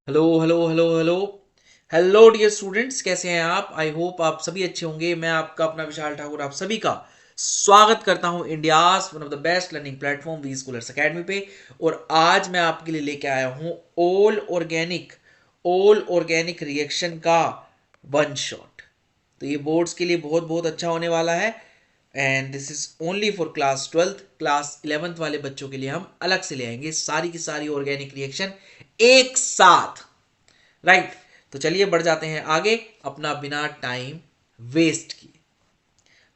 Hello hello hello hello hello dear students, कैसे हैं आप? आई होप आप सभी अच्छे होंगे। मैं आपका अपना विशाल ठाकुर आप सभी का स्वागत करता हूं India's one of the best learning platform V scholars academy पे। और आज मैं आपके लिए लेके आया हूं ऑल ऑर्गेनिक रिएक्शन का वन शॉट। तो ये बोर्ड्स के लिए बहुत बहुत अच्छा होने वाला है। And this is only for class 12th। Class 11th वाले बच्चों के लिए हम अलग से ले आएंगे सारी की सारी ऑर्गेनिक रिएक्शन एक साथ। राइट। तो चलिए बढ़ जाते हैं आगे अपना बिना टाइम वेस्ट किए।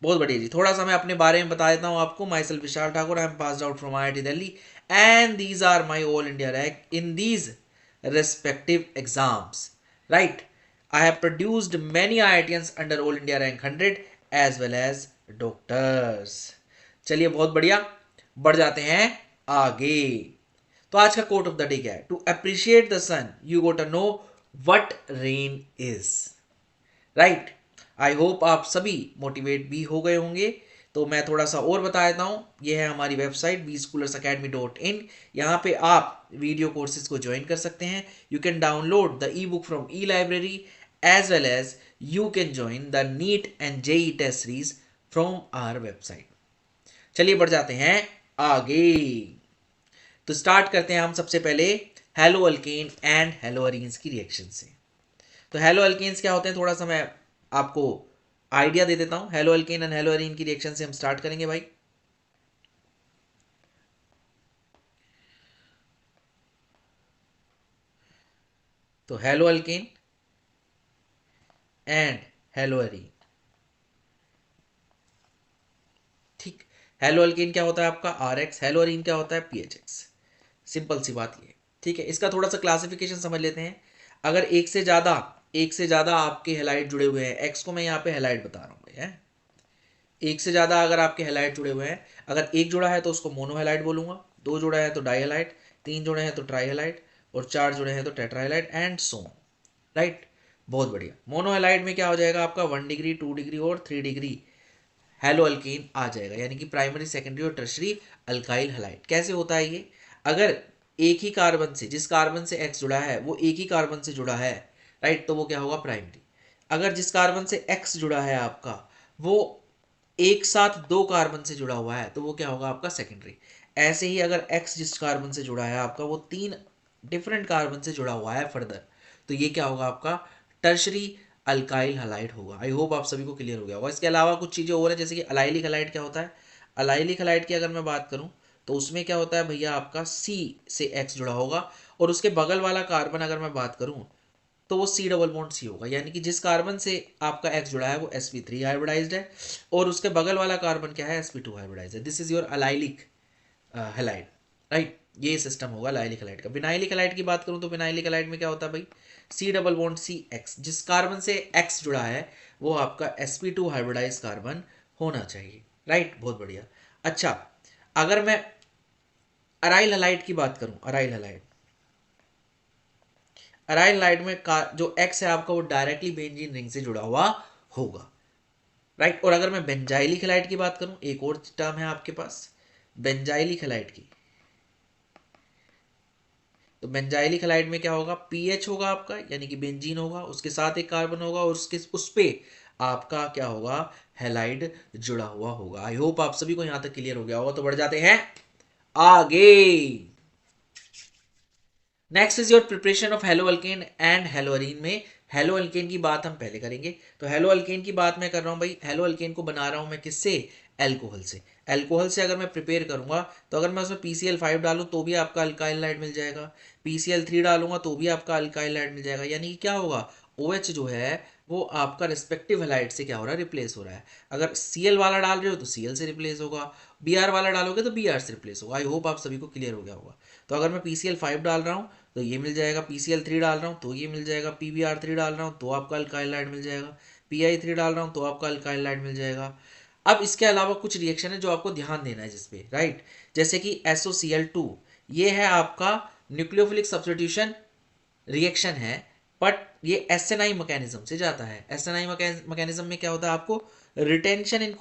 बहुत बढ़िया जी। थोड़ा सा मैं अपने बारे में बता देता हूँ आपको। Myself Vishal Thakur, I am pass out from IIT Delhi and these are my all India rank in these respective exams. Right. I have produced many IITians under All India Rank 100 as well as doctors. चलिए बहुत बढ़िया, बढ़ जाते हैं आगे। तो आज का कोट ऑफ द डे क्या है? To appreciate the sun you got know what rain is. Right. I hope आप सभी मोटिवेट भी हो गए होंगे। तो मैं थोड़ा सा और बता देता हूँ। ये है हमारी वेबसाइट vschoolersacademy.in। यहाँ पे आप वीडियो कोर्सेज को ज्वाइन कर सकते हैं। You can download the ebook from e library as well as you can join the NEET and JEE test series from our website. चलिए बढ़ जाते हैं आगे। तो स्टार्ट करते हैं हम सबसे पहले hello alkane and hello arenes की रिएक्शन से। तो हेलो अल्केन्स क्या होते हैं, थोड़ा सा मैं आपको आइडिया दे देता हूं। Haloalkane and haloarene की रिएक्शन से हम स्टार्ट करेंगे भाई। तो haloalkane and haloarene. ठीक। हेलो अल्केन क्या होता है आपका RX, हेलो अरीन क्या होता है PHX। सिंपल सी बात ये। ठीक है, इसका थोड़ा सा क्लासिफिकेशन समझ लेते हैं। अगर एक से ज्यादा आपके हेलाइड जुड़े हुए हैं, एक्स को मैं यहाँ पे हेलाइड बता रहा हूँ है। एक से ज्यादा अगर आपके हेलाइड जुड़े हुए हैं, अगर एक जुड़ा है तो उसको मोनोहेलाइड बोलूंगा, दो जुड़ा है तो डाईहेलाइड, तीन जुड़े हैं तो ट्राईहेलाइड, और चार जुड़े हैं तो टेट्राहेलाइड एंड सो। राइट। बहुत बढ़िया। मोनोहेलाइड में क्या हो जाएगा आपका 1 डिग्री 2 डिग्री और 3 डिग्री हेलो अल्कीन आ जाएगा, यानी कि प्राइमरी सेकेंडरी और टर्शरी अल्काइल हलाइड। कैसे होता है ये? अगर एक ही कार्बन से, जिस कार्बन से एक्स जुड़ा है वो एक ही कार्बन से जुड़ा है, राइट, तो वो क्या होगा? प्राइमरी। अगर जिस कार्बन से एक्स जुड़ा है आपका वो एक साथ दो कार्बन से जुड़ा हुआ है तो वो क्या होगा? आपका सेकेंडरी। ऐसे ही अगर एक्स जिस कार्बन से जुड़ा है आपका वो तीन डिफरेंट कार्बन से जुड़ा हुआ है फर्दर, तो ये क्या होगा? आपका टर्शरी अल्काइल हलाइड होगा। आई होप आप सभी को क्लियर हो गया होगा। इसके अलावा कुछ चीज़ें और हैं, जैसे कि अलाइलिक हलाइड क्या होता है। अलाइलिक हलाइड की अगर मैं बात करूं तो उसमें क्या होता है भैया? आपका C से एक्स जुड़ा होगा, और उसके बगल वाला कार्बन अगर मैं बात करूं तो वो C डबल बॉन्ड C होगा, यानी कि जिस कार्बन से आपका X जुड़ा है वो sp3 हाइब्रिडाइज्ड है, और उसके बगल वाला कार्बन क्या है? sp2 हाइब्रिडाइज्ड है। This is your allylic halide. Right. ये सिस्टम होगा लाइलिक हेलाइड का। विनाइलिक हेलाइड की बात करूं तो विनाइलिक हेलाइड में क्या होता है भाई? C double bond C X, जिस कार्बन से X जुड़ा है वो आपका sp2 हाइब्रिडाइज कार्बन होना चाहिए। राइट। बहुत बढ़िया। अच्छा, अगर मैं अराइल हेलाइड की बात करूं, अराइल हेलाइड में जो X है आपका वो डायरेक्टली बेंजीन रिंग से जुड़ा हुआ होगा। राइट। और अगर मैं बेंजाइलिक हेलाइड की बात करूं, एक और टर्म है आपके पास बेंजाइलिक हेलाइड की। तो बेंजाइलिक हेलाइड में क्या होगा? पीएच होगा आपका, यानी कि बेंजीन होगा, उसके साथ एक कार्बन होगा और उसके उस पे आपका क्या होगा? हेलाइड जुड़ा हुआ होगा। आई होप आप सभी को यहां तक क्लियर हो गया होगा। तो बढ़ जाते हैं आगे। Next is your preparation of hello alkane and hello Areen. में हेलो अल्केन की बात हम पहले करेंगे। तो हेलो अल्केन की बात मैं कर रहा हूं भाई। हेलो अल्केन को बना रहा हूं मैं किससे? एल्कोहल से। एल्कोहल से अगर मैं प्रिपेयर करूंगा तो अगर मैं उसमें PCl5 डालूं तो भी आपका अल्काइल हाइड मिल जाएगा, PCl3 डालूंगा तो भी आपका अल्काइल हाइड मिल जाएगा, यानी कि क्या होगा? OH जो है वो आपका रिस्पेक्टिव हेलाइड से क्या हो रहा है? रिप्लेस हो रहा है। अगर Cl वाला डाल रहे हो तो Cl से रिप्लेस होगा, Br वाला डालोगे तो Br से रिप्लेस होगा। आई होप आप सभी को क्लियर हो गया होगा। तो अगर मैं PCl5 डाल रहा हूँ तो ये मिल जाएगा, PCl3 डाल रहा हूँ तो ये मिल जाएगा, PBr3 डाल रहा हूँ तो आपका अल्काइल हाइड मिल जाएगा, Pi3 डाल रहा हूँ तो आपका अल्काइल हाइड मिल जाएगा। अब इसके अलावा कुछ रिएक्शन है जो आपको ध्यान देना है जिसपे, राइट, जैसे कि SOCl2, ये है आपका न्यूक्लियोफिलिक सब्स्टिट्यूशन रिएक्शन है, बट ये एसएनआई मैकेनिज्म से जाता है। एसएनआई मैकेनिज्म में क्या होता है? आपको रिटेंशन इन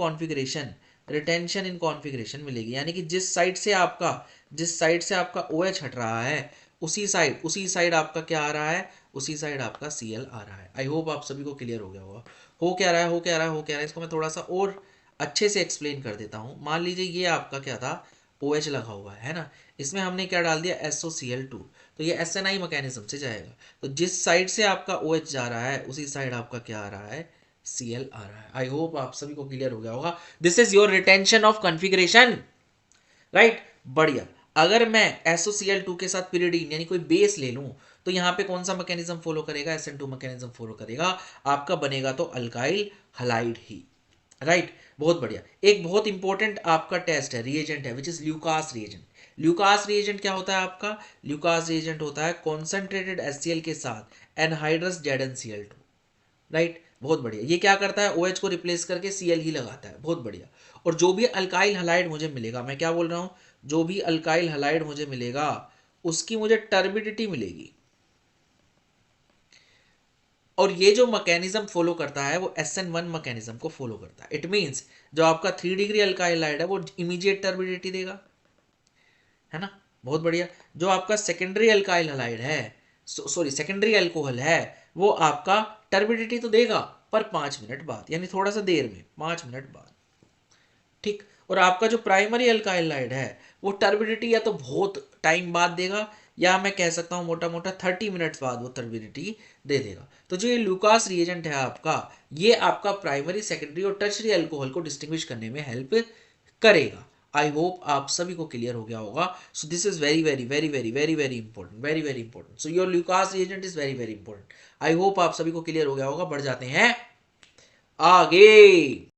कॉन्फ़िगरेशन मिलेगी, यानी कि जिस साइड से आपका OH हट रहा है उसी साइड आपका क्या आ रहा है, उसी साइड आपका Cl आ रहा है। आई होप आप सभी को क्लियर हो गया होगा। हो क्या रहा है, हो क्या रहा है, हो क्या रहा है, इसको मैं थोड़ा सा और अच्छे से एक्सप्लेन कर देता हूँ। मान लीजिए ये आपका क्या था, OH लगा हुआ है ना, इसमें हमने क्या डाल दिया, SOCl2, तो ये SNI मैकेनिज्म से जाएगा। तो जिस साइड से आपका OH जा रहा है उसी साइड आपका क्या आ रहा है, Cl आ रहा है। आई होप आप सभी को क्लियर हो गया होगा। This is your retention of configuration, right. बढ़िया। अगर मैं SOCl2 के साथ pyridine यानी कोई बेस ले लूं, तो यहाँ पे कौन सा मैकेनिज्म फॉलो करेगा, SN2 मैकेनिज्म फॉलो करेगा, आपका बनेगा तो अल्काइल हलाइड ही, राइट। बहुत बढ़िया। एक बहुत इंपॉर्टेंट आपका टेस्ट है, रिएजेंट है, which is Lucas reagent. Lucas reagent क्या होता है आपका, ल्यूकास रिएजेंट होता है कॉन्सेंट्रेटेड HCl के साथ एनहाइड्रस ZnCl2, राइट। बहुत बढ़िया। ये क्या करता है, OH को रिप्लेस करके Cl ही लगाता है। बहुत बढ़िया। और जो भी अल्काइल हलाइड मुझे मिलेगा, मैं क्या बोल रहा हूँ, जो भी अल्काइल हलाइड मुझे मिलेगा उसकी मुझे टर्बिडिटी मिलेगी। और ये जो मैकेनिज्म फॉलो करता है वो SN1 मैकेनिज्म को फॉलो करता है। इट मींस जो आपका 3 डिग्री अल्काइल हलाइड है वो इमीडिएट टर्बिडिटी देगा, है ना। बहुत बढ़िया। जो आपका सेकेंडरी अल्काइल हलाइड है, सॉरी सेकेंडरी अल्कोहल है, वो आपका टर्बिडिटी तो देगा पर 5 मिनट बाद, यानी थोड़ा सा देर में, 5 मिनट बाद, ठीक। और आपका जो प्राइमरी अल्काइल हलाइड है वो टर्बिडिटी या तो बहुत टाइम बाद देगा, या मैं कह सकता हूँ मोटा मोटा 30 मिनट्स बाद वो टर्बिडिटी दे देगा। तो जो ये लूकास रिएजेंट है आपका, ये आपका प्राइमरी, सेकेंडरी और टर्शरी अल्कोहल को डिस्टिंग्विश करने में हेल्प करेगा। आई होप आप सभी को क्लियर हो गया होगा। So this is very very very very very very important, very very important. So your Lucas reagent is very very important. I hope आप सभी को क्लियर हो गया होगा। बढ़ जाते हैं आगे।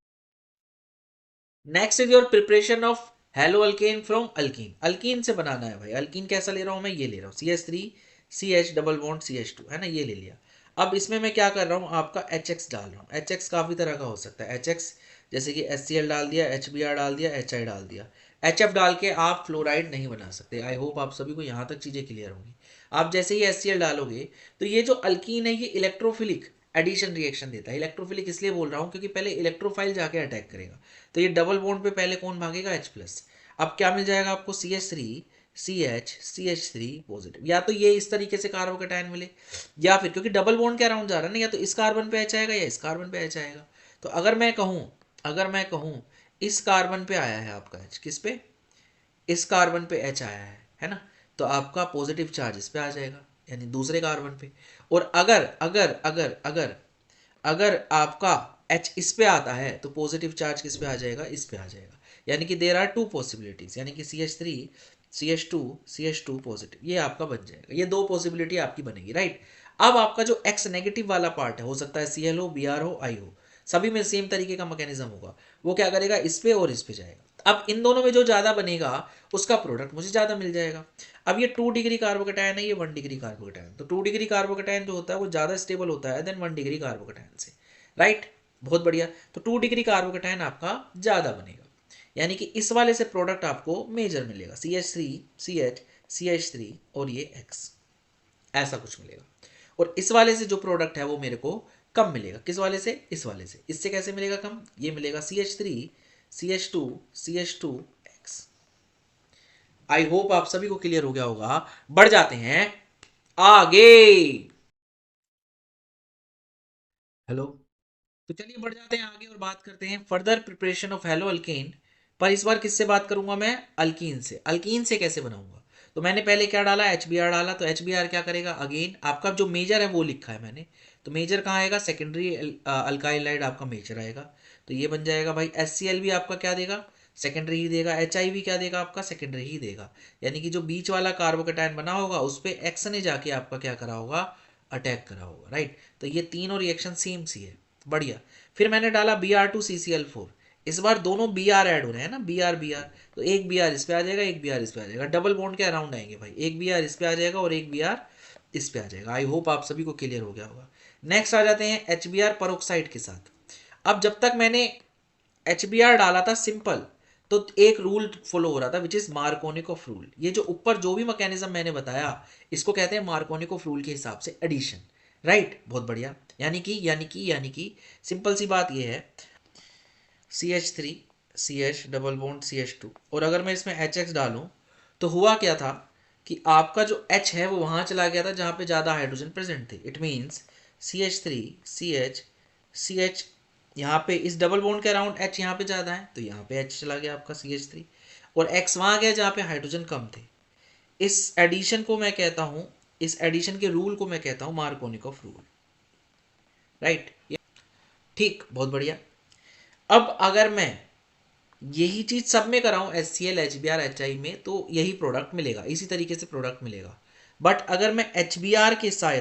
Next is your preparation of hello alkane from alkyne. Alkyne से बनाना है भाई। अल्कीन कैसा ले रहा हूं मैं, ये ले रहा हूँ CH3 CH double bond CH2, है ना, ये ले लिया। अब इसमें मैं क्या कर रहा हूँ, आपका HX डाल रहा हूँ। HX काफी तरह का हो सकता है। HX जैसे कि HCl डाल दिया, HBr डाल दिया, HI डाल दिया। HF डाल के आप फ्लोराइड नहीं बना सकते। आई होप आप सभी को यहाँ तक चीजें क्लियर होंगी। आप जैसे ही HCl डालोगे तो ये जो अल्कीन है ये इलेक्ट्रोफिलिक एडिशन रिएक्शन देता है। इलेक्ट्रोफिलिक इसलिए बोल रहा हूँ क्योंकि पहले इलेक्ट्रोफाइल जाके अटैक करेगा। तो ये डबल बॉन्ड पे पहले कौन भागेगा, H+। अब क्या मिल जाएगा आपको, CH3 CH CH3 पॉजिटिव। या तो ये इस तरीके से कार्बोकेटायन मिले, या फिर क्योंकि डबल बॉन्ड के अराउंड जा रहा है ना, या तो इस कार्बन पे H आएगा या इस कार्बन पे H आएगा। तो अगर मैं कहूँ इस कार्बन पे आया है आपका H, किस पे, इस कार्बन पे H आया है ना, तो आपका पॉजिटिव चार्ज इस पे आ जाएगा, यानी दूसरे कार्बन पे। और अगर अगर अगर अगर अगर आपका H इस पे आता है तो पॉजिटिव चार्ज किस पे आ जाएगा, इस पे आ जाएगा। यानी कि देयर आर 2 पॉसिबिलिटीज, यानी कि CH3 CH2 पॉजिटिव, ये आपका बन जाएगा। ये 2 पॉसिबिलिटी आपकी बनेगी, राइट। अब आपका जो X नेगेटिव वाला पार्ट है, हो सकता है Cl हो, Br हो, I हो, सभी में सेम तरीके का मैकेनिज्म होगा। वो क्या करेगा, इस पे और इस पे जाएगा। अब इन दोनों में जो ज्यादा बनेगा उसका प्रोडक्ट मुझे ज्यादा मिल जाएगा। अब ये 2 डिग्री कार्बोकेटायन है, ये 1 डिग्री कार्बोकेटायन, तो 2 डिग्री कार्बोकेटायन जो होता है वो ज्यादा स्टेबल होता है देन 1 डिग्री कार्बोकेटायन से, राइट। बहुत बढ़िया। तो 2 डिग्री कार्बोकेटायन आपका ज्यादा बनेगा, यानी कि इस वाले से प्रोडक्ट आपको मेजर मिलेगा, CH3 CH CH3 और ये X, ऐसा कुछ मिलेगा। और इस वाले से जो प्रोडक्ट है वो मेरे को कम मिलेगा। किस वाले से, इस वाले से। इससे कैसे मिलेगा कम, ये मिलेगा CH3 CH2 CH2 X। आई होप आप सभी को क्लियर हो गया होगा। बढ़ जाते हैं आगे। हेलो। तो चलिए बढ़ जाते हैं आगे और बात करते हैं further preparation of hello alkane. पर इस बार किससे बात करूंगा मैं, अल्कीन से। अल्कीन से कैसे बनाऊंगा, तो मैंने पहले क्या डाला, HBr डाला। तो HBr क्या करेगा, अगेन आपका जो मेजर है वो लिखा है मैंने, तो मेजर कहाँ आएगा, सेकेंडरी अल्काइल हाइड आपका मेजर आएगा। तो ये बन जाएगा भाई। HCl भी आपका क्या देगा, सेकेंडरी ही देगा। HI भी क्या देगा आपका, सेकेंडरी ही देगा। यानी कि जो बीच वाला कार्बोकेटायन बना होगा उस पर एक्स ने जाके आपका क्या करा होगा, अटैक करा होगा, राइट। तो ये तीनों रिएक्शन सेम सी है। बढ़िया। फिर मैंने डाला Br2CCl4। इस बार दोनों Br ऐड हो रहे हैं ना, Br तो एक Br इस पे आ जाएगा, एक Br इस पे आ जाएगा। डबल बॉन्ड के अराउंड आएंगे भाई, एक Br इस पे आ जाएगा और एक Br इस पे आ जाएगा। आई होप आप सभी को क्लियर हो गया होगा। नेक्स्ट आ जाते हैं HBr परोक्साइड के साथ। अब जब तक मैंने HBr डाला था सिंपल, तो एक रूल फॉलो हो रहा था विच इज मार्कोनिकोफ रूल। ये जो ऊपर जो भी मैकेनिज्म मैंने बताया इसको कहते हैं मार्कोनिकोफ रूल के हिसाब से एडिशन, राइट। बहुत बढ़िया। यानी कि सिंपल सी बात ये है, CH3 CH double bond CH2, और अगर मैं इसमें HX डालूं तो हुआ क्या था कि आपका जो H है वो वहाँ चला गया था जहाँ पे ज़्यादा हाइड्रोजन प्रेजेंट थे। It means CH3 CH CH, यहाँ पे इस डबल बॉन्ड के अराउंड H यहाँ पे ज़्यादा है तो यहाँ पे H चला गया आपका CH3, और X वहाँ गया जहाँ पे हाइड्रोजन कम थे। इस एडिशन को मैं कहता हूँ, इस एडिशन के रूल को मैं कहता हूँ मार्कोनिकॉफ रूल, राइट। ठीक, बहुत बढ़िया। अब अगर मैं यही चीज सब में कराऊं HCl HBr HI में, तो यही प्रोडक्ट मिलेगा, इसी तरीके से प्रोडक्ट मिलेगा। बट अगर मैं HBr के साथ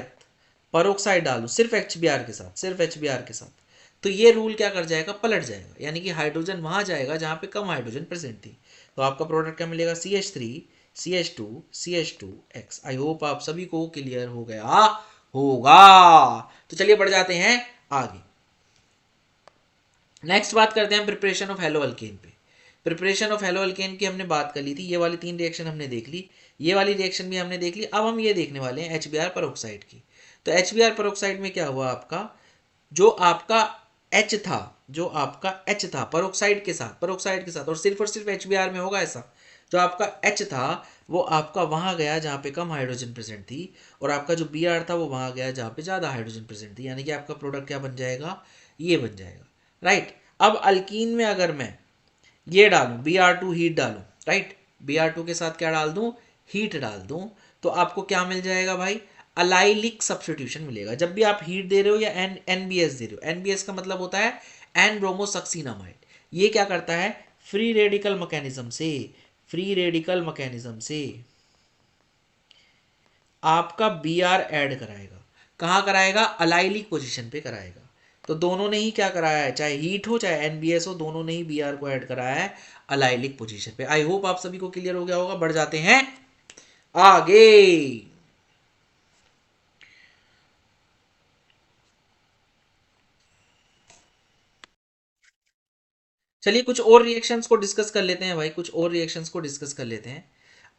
परोक्साइड डालूं, सिर्फ HBr के साथ, सिर्फ HBr के साथ, तो ये रूल क्या कर जाएगा, पलट जाएगा, यानी कि हाइड्रोजन वहां जाएगा जहां पे कम हाइड्रोजन प्रेजेंट थी। तो आपका प्रोडक्ट क्या मिलेगा, CH3 CH2 CH2X। आई होप आप सभी को क्लियर हो गया होगा। तो चलिए बढ़ जाते हैं आगे। नेक्स्ट बात करते हैं प्रिपरेशन ऑफ हेलो अल्केन पे। प्रिपरेशन ऑफ हेलो अल्केन की हमने बात कर ली थी, ये वाली 3 रिएक्शन हमने देख ली, ये वाली रिएक्शन भी हमने देख ली। अब हम ये देखने वाले हैं HBr परोक्साइड की। तो HBr परोक्साइड में क्या हुआ, आपका जो आपका H था, जो आपका H था परोक्साइड के साथ, परोक्साइड के साथ, और सिर्फ HBr में होगा ऐसा, जो आपका H था वो आपका वहां गया जहाँ पे कम हाइड्रोजन प्रेजेंट थी, और आपका जो Br था वो वहां गया जहाँ पे ज़्यादा हाइड्रोजन प्रेजेंट थी, यानी कि आपका प्रोडक्ट क्या बन जाएगा, ये बन जाएगा, राइट। अब अल्कीन में अगर मैं ये डालूं Br2 हीट डालूं, राइट, Br2 के साथ क्या डाल दूं, हीट डाल दूं, तो आपको क्या मिल जाएगा भाई, अलाइलिक सब्स्टिट्यूशन मिलेगा। जब भी आप हीट दे रहे हो या NBS दे रहे हो, NBS का मतलब होता है एन ब्रोमोसक्सीनामाइड, ये क्या करता है, फ्री रेडिकल मैकेनिज्म से, फ्री रेडिकल मैकेनिज्म से आपका Br ऐड कराएगा। कहाँ कराएगा, अलाइलिक पोजीशन पे कराएगा। तो दोनों ने ही क्या कराया है, चाहे हीट हो चाहे NBS हो, दोनों ने ही Br को ऐड कराया है अलाइलिक पोजीशन पे। आई होप आप सभी को क्लियर हो गया होगा। बढ़ जाते हैं आगे। चलिए कुछ और रिएक्शंस को डिस्कस कर लेते हैं भाई, कुछ और रिएक्शंस को डिस्कस कर लेते हैं।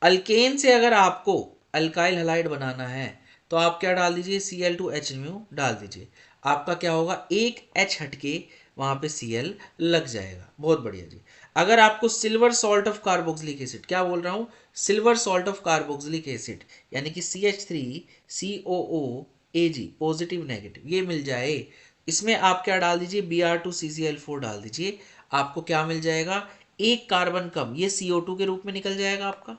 अल्केन से अगर आपको अल्काइल हलाइड बनाना है तो आप क्या डाल दीजिए, Cl2H म्यू डाल दीजिए। आपका क्या होगा, एक H हटके वहां पे Cl लग जाएगा। बहुत बढ़िया जी। अगर आपको silver salt of carboxylic acid, क्या बोल रहा हूं, silver salt of carboxylic acid, यानी कि CH3COOAg पॉजिटिव नेगेटिव, ये मिल जाए, इसमें आप क्या डाल दीजिए, Br2CCl4 डाल दीजिए। आपको क्या मिल जाएगा, एक कार्बन कम, ये CO2 के रूप में निकल जाएगा आपका,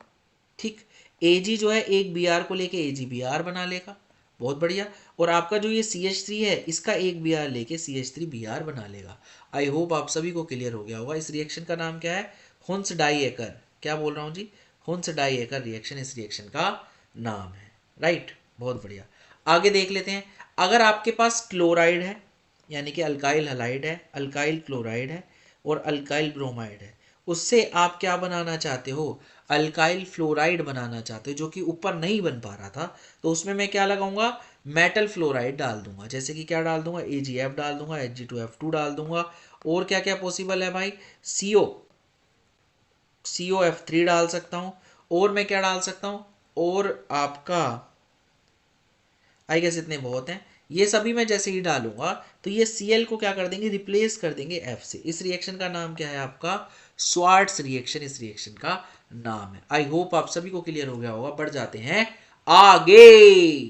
ठीक। Ag जो है एक Br को लेके AgBr बना लेगा, बहुत बढ़िया। और आपका जो ये CH3 है इसका एक Br लेके CH3Br बना लेगा। आई होप आप सभी को क्लियर हो गया होगा। इस रिएक्शन का नाम क्या है, हुन्स डाइएकर, क्या बोल रहा हूँ जी, हुन्स डाइएकर रिएक्शन इस रिएक्शन का नाम है, राइट। बहुत बढ़िया, आगे देख लेते हैं। अगर आपके पास क्लोराइड है, यानी कि अल्काइल हलाइड है, अल्काइल क्लोराइड है और अल्काइल ब्रोमाइड है, उससे आप क्या बनाना चाहते हो, अल्काइल फ्लोराइड बनाना चाहते हो, जो कि ऊपर नहीं बन पा रहा था, तो उसमें मैं क्या लगाऊंगा, मेटल फ्लोराइड डाल दूंगा। जैसे कि क्या डाल दूंगा, AgF डाल दूंगा, Hg2F2 डाल दूंगा, और क्या क्या पॉसिबल है भाई, COF3 डाल सकता हूँ, और मैं क्या डाल सकता हूँ, और आपका आई गेस इतने बहुत हैं। ये सभी मैं जैसे ही डालूंगा तो ये Cl को क्या कर देंगे, रिप्लेस कर देंगे F से। इस रिएक्शन का नाम क्या है आपका, स्वार्ट्स रिएक्शन इस रिएक्शन का नाम है। आई होप आप सभी को क्लियर हो गया होगा। बढ़ जाते हैं आगे।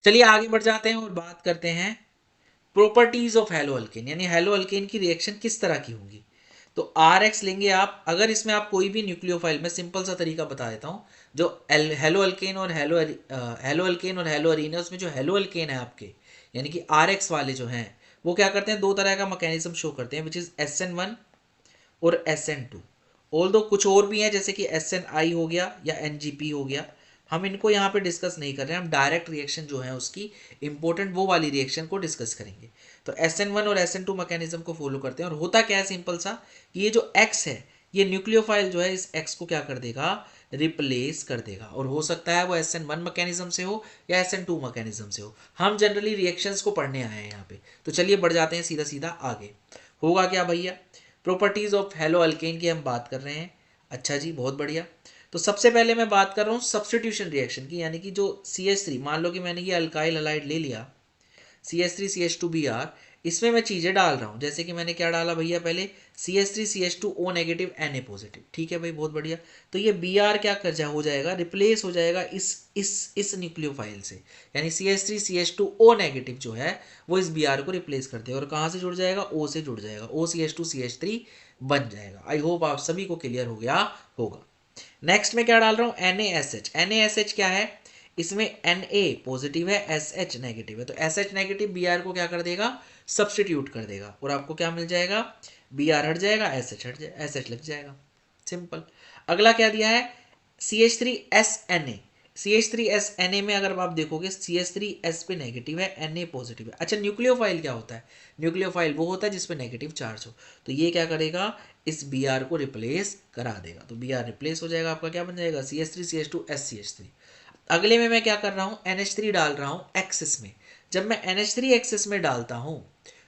चलिए आगे बढ़ जाते हैं और बात करते हैं प्रॉपर्टीज ऑफ हेलो अल्केन, यानी हेलो अल्केन की रिएक्शन किस तरह की होगी। तो RX लेंगे आप, अगर इसमें आप कोई भी न्यूक्लियोफाइल, मैं सिंपल सा तरीका बता देता हूँ, जो हेलो अल्केन और हेलो अल्केन और हेलो अरीन है, उसमें जो हेलो अल्केन है आपके, यानी कि RX वाले जो हैं, वो क्या करते हैं, दो तरह का मैकेनिज्म शो करते हैं, विच इज SN1 और SN2। ऑल दो कुछ और भी हैं, जैसे कि SNI हो गया या NGP हो गया, हम इनको यहाँ पे डिस्कस नहीं कर रहे हैं। हम डायरेक्ट रिएक्शन जो है उसकी इंपॉर्टेंट वो वाली रिएक्शन को डिस्कस करेंगे। तो SN1 और SN2 मैकेनिज्म को फॉलो करते हैं। और होता क्या है, सिंपल सा, कि ये जो X है, ये न्यूक्लियोफाइल जो है इस X को क्या कर देगा, रिप्लेस कर देगा। और हो सकता है वो SN1 मैकेनिज्म से हो या SN2 मैकेनिज्म से हो। हम जनरली रिएक्शंस को पढ़ने आए हैं यहाँ पे। तो चलिए बढ़ जाते हैं सीधा सीधा आगे। होगा क्या भैया, प्रॉपर्टीज ऑफ हेलो अल्केन की हम बात कर रहे हैं। अच्छा जी, बहुत बढ़िया। तो सबसे पहले मैं बात कर रहा हूँ सब्स्टिट्यूशन रिएक्शन की, यानी कि जो CH3, मान लो कि मैंने ये अल्काइल हलाइड ले लिया, CH3CH2Br, इसमें मैं चीज़ें डाल रहा हूँ, जैसे कि मैंने क्या डाला भैया, पहले CH3CH2O नेगेटिव Na पॉजिटिव, ठीक है भाई, बहुत बढ़िया। तो ये Br क्या हो जाएगा, रिप्लेस हो जाएगा इस न्यूक्लियोफाइल से, यानी CH3CH2O नेगेटिव जो है वो इस Br को रिप्लेस कर देगा और कहाँ से जुड़ जाएगा, O से जुड़ जाएगा, OCH2CH3 बन जाएगा। आई होप आप सभी को क्लियर हो गया होगा। नेक्स्ट में क्या डाल रहा हूँ, NaSH। NaSH क्या है, इसमें Na पॉजिटिव है, SH नेगेटिव है, तो SH नेगेटिव Br को क्या कर देगा, सब्सटीट्यूट कर देगा और आपको क्या मिल जाएगा, Br हट जाएगा, SH हट जाएगा, SH लग जाएगा, सिंपल। अगला क्या दिया है, CH3SNA। CH3SNA में अगर आप देखोगे CH3S पे नेगेटिव है, Na पॉजिटिव है। अच्छा, न्यूक्लियोफाइल क्या होता है, न्यूक्लियोफाइल वो होता है जिसपे नेगेटिव चार्ज हो, तो ये क्या करेगा, इस Br को रिप्लेस करा देगा, तो Br रिप्लेस हो जाएगा, आपका क्या बन जाएगा, CH3CH2SCH3। अगले में मैं क्या कर रहा हूँ, NH3 डाल रहा हूँ एक्सिस में। जब मैं NH3 एक्सिस में डालता हूँ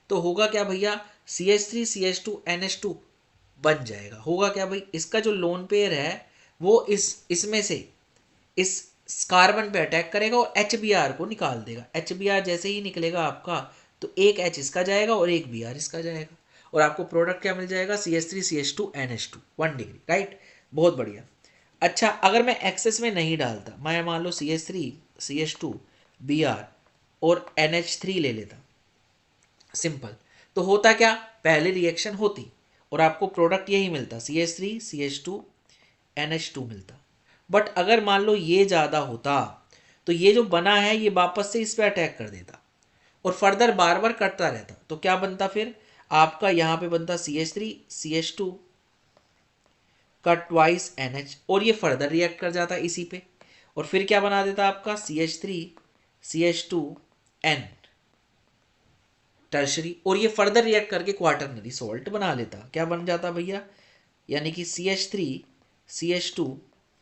तो होगा क्या भैया, CH3CH2NH2 बन जाएगा। होगा क्या भाई, इसका जो लोन पेयर है वो इसमें से इस कार्बन पे अटैक करेगा और HBr को निकाल देगा। HBr जैसे ही निकलेगा आपका, तो एक H इसका जाएगा और एक Br इसका जाएगा और आपको प्रोडक्ट क्या मिल जाएगा, CH3CH2NH2 1 डिग्री, राइट, बहुत बढ़िया। अच्छा, अगर मैं एक्सेस में नहीं डालता, मैं मान लो CH3CH2Br और NH3 ले लेता, सिंपल, तो होता क्या, पहले रिएक्शन होती और आपको प्रोडक्ट यही मिलता, CH3CH2NH2 मिलता। बट अगर मान लो ये ज़्यादा होता तो ये जो बना है ये वापस से इस पर अटैक कर देता और फर्दर बार बार करता रहता, तो क्या बनता फिर आपका, यहाँ पे बनता CH3CH2 का ट्वाइस NH और ये फर्दर रिएक्ट कर जाता इसी पे और फिर क्या बना देता आपका CH3CH2N टर्शरी और ये फर्दर रिएक्ट करके क्वार्टरनरी सॉल्ट बना लेता। क्या बन जाता भैया, यानी कि CH3CH2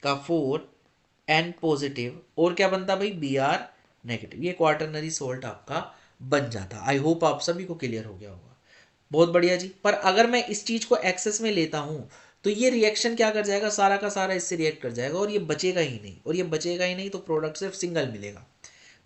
का 4N पॉजिटिव और क्या बनता भाई, Br नेगेटिव, ये क्वार्टरनरी सॉल्ट आपका बन जाता। आई होप आप सभी को क्लियर हो गया होगा, बहुत बढ़िया जी। पर अगर मैं इस चीज को एक्सेस में लेता हूं तो ये रिएक्शन क्या कर जाएगा, सारा का सारा इससे रिएक्ट कर जाएगा और ये बचेगा ही नहीं, और ये बचेगा ही नहीं तो प्रोडक्ट सिर्फ सिंगल मिलेगा।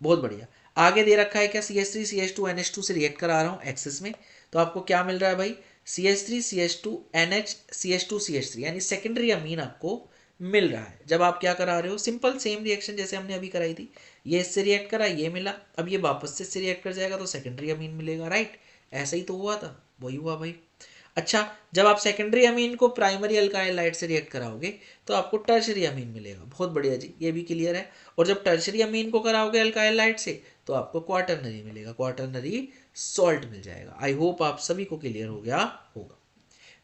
बहुत बढ़िया। आगे दे रखा है क्या, CH3CH2NH2 से रिएक्ट करा रहा हूँ एक्सेस में, तो आपको क्या मिल रहा है भाई, CH3CH2NH CH2CH3, यानी सेकेंडरी अमीन आपको मिल रहा है। जब आप क्या करा रहे हो, सिंपल सेम रिएक्शन जैसे हमने अभी कराई थी, ये इससे रिएक्ट करा, ये मिला, अब ये वापस से इससे रिएक्ट कर जाएगा तो सेकेंडरी अमीन मिलेगा, राइट, ऐसा ही तो हुआ था, वही हुआ भाई। अच्छा, जब आप सेकेंडरी अमीन को प्राइमरी अल्काइल लाइट से रिएक्ट कराओगे तो आपको टर्शरी अमीन मिलेगा, बहुत बढ़िया जी, ये भी क्लियर है। और जब टर्शरी अमीन को कराओगे अल्काइल लाइट से तो आपको क्वार्टरनरी मिलेगा, क्वार्टरनरी सॉल्ट मिल जाएगा। आई होप आप सभी को क्लियर हो गया होगा।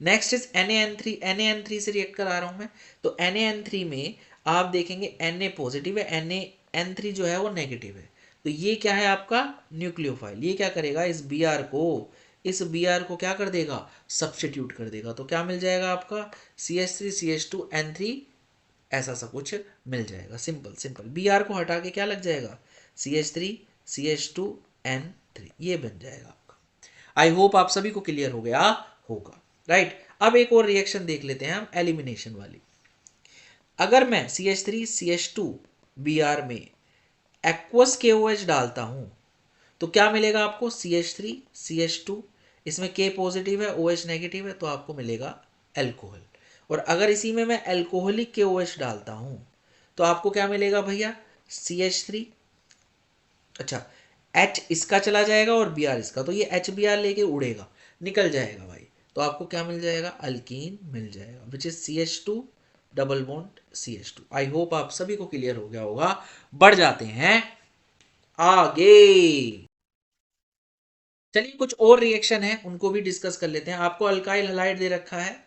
Next is NaN3। NaN3 से रिएक्ट करा रहा हूं मैं, तो NaN3 में आप देखेंगे Na पॉजिटिव है, NaN3 जो है वो नेगेटिव है, तो ये क्या है आपका न्यूक्लियोफाइल, ये क्या करेगा, इस Br को क्या कर देगा, सब्स्टिट्यूट कर देगा, तो क्या मिल जाएगा आपका CH3CH2N3, ऐसा सा कुछ मिल जाएगा, सिंपल सिंपल। Br को हटा के क्या लग जाएगा, CH3CH2N3, ये बन जाएगा आपका। आई होप आप सभी को क्लियर हो गया होगा, राइट। अब एक और रिएक्शन देख लेते हैं हम, एलिमिनेशन वाली। अगर मैं CH3CH2Br में एक्वस KOH डालता हूं तो क्या मिलेगा आपको, CH3CH2, इसमें K पॉजिटिव है, OH नेगेटिव है, तो आपको मिलेगा एल्कोहल। और अगर इसी में मैं एल्कोहलिक KOH डालता हूं तो आपको क्या मिलेगा भैया, CH3, अच्छा H इसका चला जाएगा और Br इसका, तो ये HBr लेके उड़ेगा, निकल जाएगा भाई, तो आपको क्या मिल जाएगा, अल्कीन मिल जाएगा, which is CH2 double bond CH2। I hope आप सभी को क्लियर हो गया होगा। बढ़ जाते हैं आगे, चलिए कुछ और रिएक्शन है उनको भी डिस्कस कर लेते हैं। आपको अल्काइल हलाइड दे रखा है,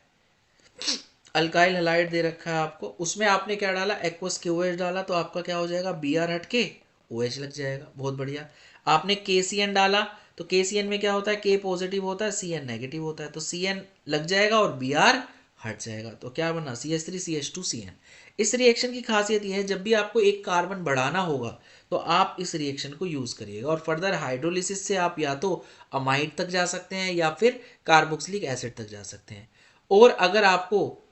अल्काइल हलाइड दे रखा है आपको, उसमें आपने क्या डाला, एक्वस KOH डाला, तो आपका क्या हो जाएगा, Br हट के OH लग जाएगा, बहुत बढ़िया। आपने KCN डाला तो KCN में क्या होता है, K पॉजिटिव होता है, CN नेगेटिव होता है, तो CN लग जाएगा और Br हट जाएगा, तो क्या बना, CH3CH2CN। इस रिएक्शन की खासियत यह है, जब भी आपको एक कार्बन बढ़ाना होगा तो आप इस रिएक्शन को यूज करिएगा और फर्दर हाइड्रोलिसिस से आप या तो अमाइड तक जा सकते हैं या फिर कार्बोक्सिलिक एसिड तक जा सकते हैं। और अगर आपको,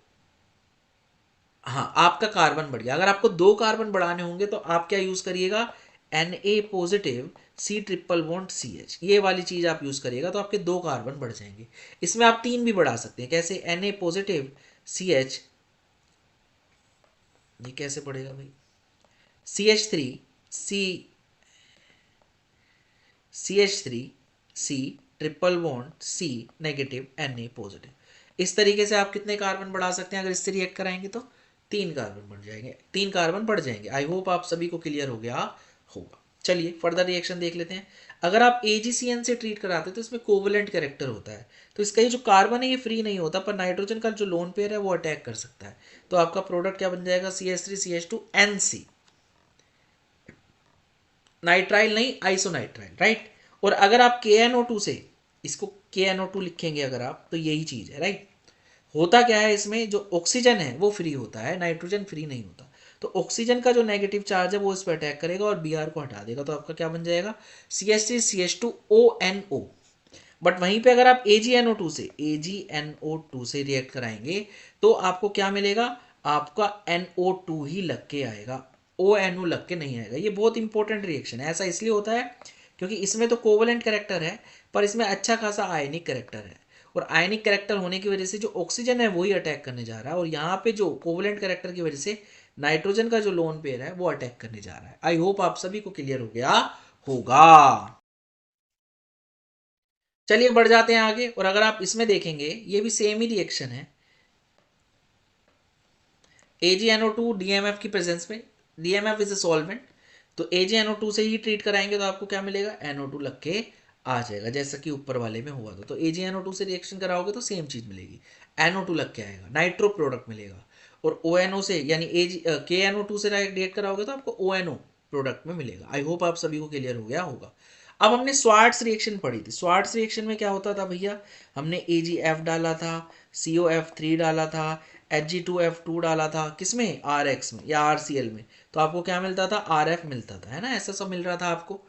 हाँ, आपका कार्बन बढ़ गया, अगर आपको 2 कार्बन बढ़ाने होंगे तो आप क्या यूज करिएगा, Na positive C triple bond CH, ये वाली चीज आप यूज करिएगा तो आपके 2 कार्बन बढ़ जाएंगे। इसमें आप 3 भी बढ़ा सकते हैं, कैसे? Na पॉजिटिव CH, ये कैसे पड़ेगा भाई? CH3 C CH3 C triple bond C negative Na positive. इस तरीके से आप कितने कार्बन बढ़ा सकते हैं? अगर इससे रिएक्ट कराएंगे तो 3 कार्बन बढ़ जाएंगे, 3 कार्बन बढ़ जाएंगे। आई होप आप सभी को क्लियर हो गया होगा। चलिए फर्दर रिएक्शन देख लेते हैं। अगर आप AgCN से ट्रीट कराते हैं तो इसमें कोवलेंट कैरेक्टर होता है, तो इसका ये जो कार्बन है ये फ्री नहीं होता, पर नाइट्रोजन का जो लोन पेयर है वो अटैक कर सकता है। तो आपका प्रोडक्ट क्या बन जाएगा? CH3CH2NC, नाइट्राइल नहीं, आइसोनाइट्राइल, राइट। और अगर आप KNO2 से इसको KNO2 लिखेंगे अगर आप, तो यही चीज है, राइट। होता क्या है, इसमें जो ऑक्सीजन है वो फ्री होता है, नाइट्रोजन फ्री नहीं होता। तो ऑक्सीजन का जो नेगेटिव चार्ज है वो इस पर अटैक करेगा और Br को हटा देगा, तो आपका क्या बन जाएगा? CH3CH2ONO। बट वहीं पे अगर आप AgNO2 से रिएक्ट कराएंगे तो आपको क्या मिलेगा? आपका NO2 ही लग के आएगा, ONO लग के नहीं आएगा। ये बहुत इंपॉर्टेंट रिएक्शन है। ऐसा इसलिए होता है क्योंकि इसमें तो कोवलेंट कैरेक्टर है, पर इसमें अच्छा खासा आयनिक कैरेक्टर है, और आयनिक कैरेक्टर होने की वजह से जो ऑक्सीजन है वही अटैक करने जा रहा है, और यहाँ पे जो कोवलेंट कैरेक्टर की वजह से नाइट्रोजन का जो लोन पेयर है वो अटैक करने जा रहा है। आई होप आप सभी को क्लियर हो गया होगा। चलिए बढ़ जाते हैं आगे, और अगर आप इसमें देखेंगे ये भी सेम ही रिएक्शन है। AgNO2 DMF की प्रेजेंस में, DMF इज ए सॉल्वेंट, तो AgNO2 से ही ट्रीट कराएंगे तो आपको क्या मिलेगा? NO2 लग के आ जाएगा, जैसा कि ऊपर वाले में हुआ था। तो AgNO2 से रिएक्शन कराओगे तो सेम चीज मिलेगी, NO2 लग के आएगा, नाइट्रो प्रोडक्ट मिलेगा। और ONO से यानी KNO2 से रिएक्ट कराओगे तो आपको ONO प्रोडक्ट में मिलेगा। आई होप आप सभी को क्लियर हो गया होगा। अब हमने स्वार्ट्स रिएक्शन पढ़ी थी। स्वार्ट्स रिएक्शन में क्या होता था भैया? हमने AgF डाला था, COF3 डाला था, Hg2F2 डाला था, किसमें? RX में या RCl में, तो आपको क्या मिलता था? RF मिलता था, है ना, ऐसा सब मिल रहा था आपको।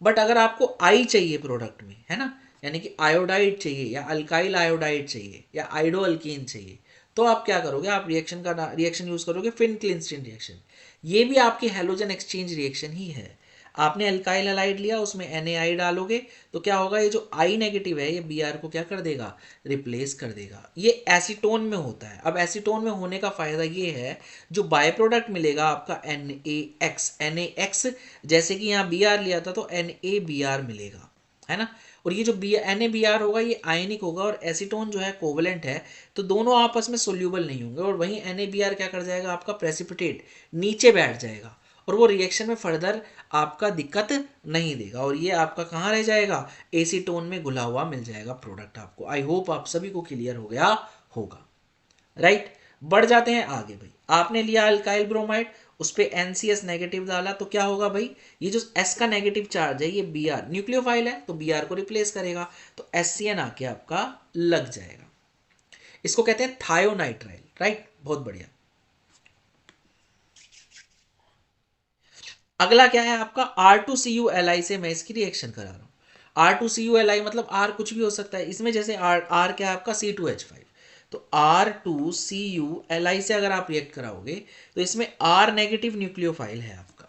बट अगर आपको आई चाहिए प्रोडक्ट में, है ना, यानी कि आयोडाइड चाहिए या अल्काइल आयोडाइड चाहिए या आइडो अल्कीन चाहिए, तो आप क्या करोगे? आप रिएक्शन यूज करोगे फिन क्लिंस्टीन रिएक्शन। ये भी आपकी हेलोजन एक्सचेंज रिएक्शन ही है। आपने अल्काइल हलाइड लिया, उसमें NaI डालोगे तो क्या होगा? ये जो I नेगेटिव है ये Br को क्या कर देगा? रिप्लेस कर देगा। ये एसीटोन में होता है। अब एसीटोन में होने का फायदा ये है, जो बाय प्रोडक्ट मिलेगा आपका NaX, जैसे कि यहाँ Br लिया था तो NaBr मिलेगा, है ना। और ये जो NaBr होगा ये आयनिक होगा, और एसीटोन जो है कोवलेंट है, तो दोनों आपस में सोल्यूबल नहीं होंगे, और वहीं NaBr क्या कर जाएगा? आपका प्रेसिपिटेट नीचे बैठ जाएगा, और वो रिएक्शन में फर्दर आपका दिक्कत नहीं देगा, और ये आपका कहाँ रह जाएगा? एसीटोन में घुला हुआ मिल जाएगा प्रोडक्ट आपको। आई होप आप सभी को क्लियर हो गया होगा, राइट। बढ़ जाते हैं आगे भाई। आपने लिया अल्काइल ब्रोमाइड, उस पे NCS नेगेटिव डाला, तो क्या होगा भाई? ये जो S का नेगेटिव चार्ज है ये Br न्यूक्लियोफाइल है, तो Br को रिप्लेस करेगा, तो SCN आके आपका लग जाएगा। इसको कहते हैं थायोनाइट्राइल, राइट। बहुत बढ़िया। अगला क्या है आपका? R2CuLi से मैं इसकी रिएक्शन करा रहा हूं। R2CuLi मतलब R कुछ भी हो सकता है इसमें, जैसे R क्या है आपका? C2H5, तो R2CuLi से अगर आप रिएक्ट कराओगे तो इसमें R नेगेटिव न्यूक्लियोफाइल है आपका।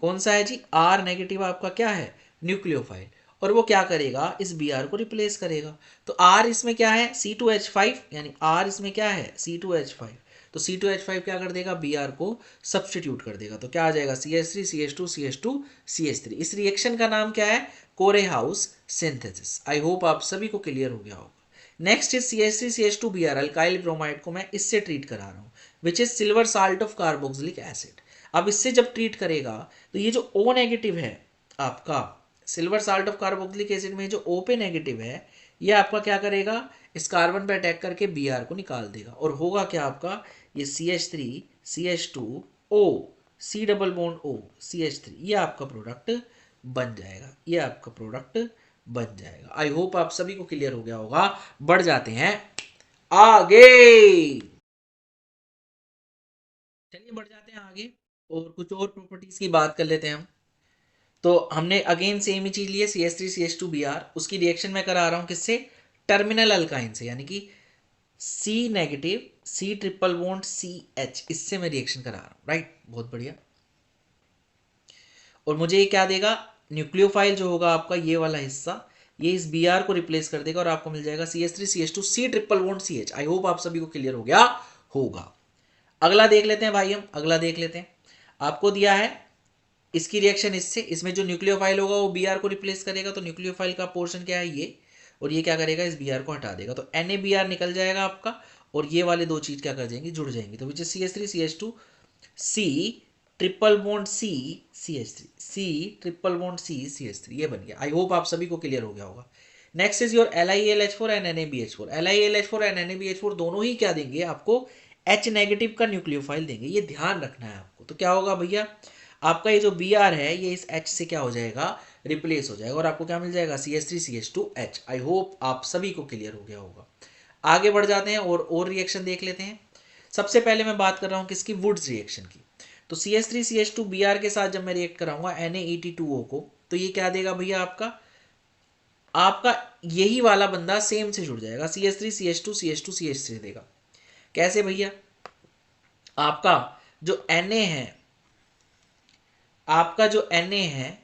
कौन सा है जी? R नेगेटिव आपका क्या है? न्यूक्लियोफाइल। और वो क्या करेगा? इस Br को रिप्लेस करेगा। तो R इसमें क्या है? C2H5, यानी R इसमें क्या है? C2H5, तो C2H5 क्या कर देगा? Br को सब्सटीट्यूट कर देगा, तो क्या आ जाएगा? CH3 CH2 CH2 CH3। इस रिएक्शन का नाम क्या है? कोरे हाउस सिंथेसिस। आई होप आप सभी को क्लियर हो गया होगा। Next is CH3 CH2 Br, alkyl bromide को मैं इससे ट्रीट करा रहा हूँ, which is silver salt of carboxylic acid. अब इससे जब ट्रीट करेगा तो ये जो O नेगेटिव है आपका, silver salt of carboxylic acid में जो O पे नेगेटिव है, ये आपका क्या करेगा? इस कार्बन पे अटैक करके Br को निकाल देगा, और होगा क्या आपका? ये CH3 CH2O C double bond O CH3, ये आपका प्रोडक्ट बन जाएगा, ये आपका प्रोडक्ट बन जाएगा। आई होप आप सभी को क्लियर हो गया होगा। बढ़ जाते हैं आगे। चलिए बढ़ जाते हैं आगे, और कुछ और प्रॉपर्टीज की बात कर लेते हैं हम। तो हमने अगेन सेम ही चीज ली है, CH3 CH2 Br, उसकी रिएक्शन मैं करा रहा हूं किससे? टर्मिनल अल्काइन से, यानी कि C negative C triple bond CH, इससे मैं रिएक्शन करा रहा हूं, राइट। बहुत बढ़िया। और मुझे ये क्या देगा, न्यूक्लियोफाइल जो होगा आपका ये वाला हिस्सा, ये इस Br को रिप्लेस कर देगा और आपको मिल जाएगा CH3CH2 C triple bond CH। आई होप आप सभी को क्लियर हो गया होगा। अगला देख लेते हैं भाई, हम अगला देख लेते हैं। आपको दिया है इसकी रिएक्शन इससे, इसमें जो न्यूक्लियोफाइल होगा वो Br को रिप्लेस करेगा, तो न्यूक्लियोफाइल का पोर्शन क्या है ये, और ये क्या करेगा इस Br को हटा देगा, तो NaBr निकल जाएगा आपका, और ये वाले दो चीज क्या कर जाएंगी, जुड़ जाएंगी, तो which is CH3CH2 C triple bond C CH3 C triple bond C CH3, ये बन गया। आई होप आप सभी को क्लियर हो गया होगा। Next is your LiAlH4 and NaBH4। LiAlH4 and NaBH4 दोनों ही क्या देंगे आपको, H नेगेटिव का न्यूक्लियोफाइल देंगे, ये ध्यान रखना है आपको। तो क्या होगा भैया, आपका ये जो Br है ये इस H से क्या हो जाएगा, रिप्लेस हो जाएगा, और आपको क्या मिल जाएगा CH3CH2H। आई होप आप सभी को क्लियर हो गया होगा। आगे बढ़ जाते हैं और रिएक्शन देख लेते हैं। सबसे पहले मैं बात कर रहा हूँ किसकी, वुड्स रिएक्शन की। तो CH3CH2 Br के साथ जब मैं रिएक्ट कराऊंगा NaEt2O को, तो ये क्या देगा भैया, आपका आपका यही वाला बंदा सेम से जुड़ जाएगा, CH3CH2 CH2 CH3 देगा। कैसे भैया, आपका जो Na है, आपका जो Na है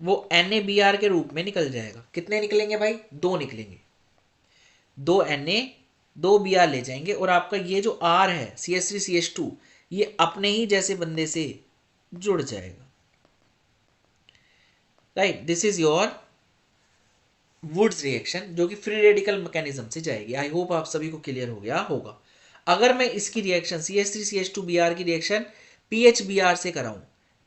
वो NaBr के रूप में निकल जाएगा। कितने निकलेंगे भाई, दो निकलेंगे, दो Na दो Br ले जाएंगे, और आपका ये जो R है CH3CH2 ये अपने ही जैसे बंदे से जुड़ जाएगा। Right, this is your Wurtz reaction, जो कि फ्री रेडिकल मैकेनिज्म से जाएगी। आई होप आप सभी को क्लियर हो गया होगा। अगर मैं इसकी रिएक्शन CH3CH2Br की रिएक्शन PHBr से कराऊं,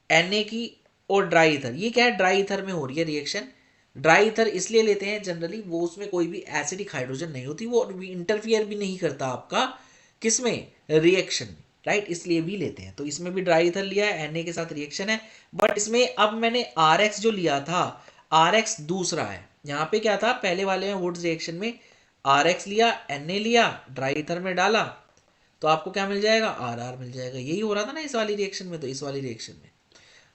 Na की और ड्राई ईथर, ये क्या है, ड्राई ईथर में हो रही है रिएक्शन। ड्राई ईथर इसलिए लेते हैं जनरली, वो उसमें कोई भी एसिडिक हाइड्रोजन नहीं होती, वो इंटरफियर भी नहीं करता आपका किसमें, रिएक्शन में, राइट, इसलिए भी लेते हैं। तो इसमें भी ड्राई ईथर लिया है, Na के साथ रिएक्शन है, बट इसमें अब मैंने RX जो लिया था, RX दूसरा है। यहाँ पे क्या था, पहले वाले में वुड्स रिएक्शन में RX लिया, Na लिया, ड्राई ईथर में डाला, तो आपको क्या मिल जाएगा, RR मिल जाएगा। यही हो रहा था ना इस वाली रिएक्शन में, तो इस वाली रिएक्शन में,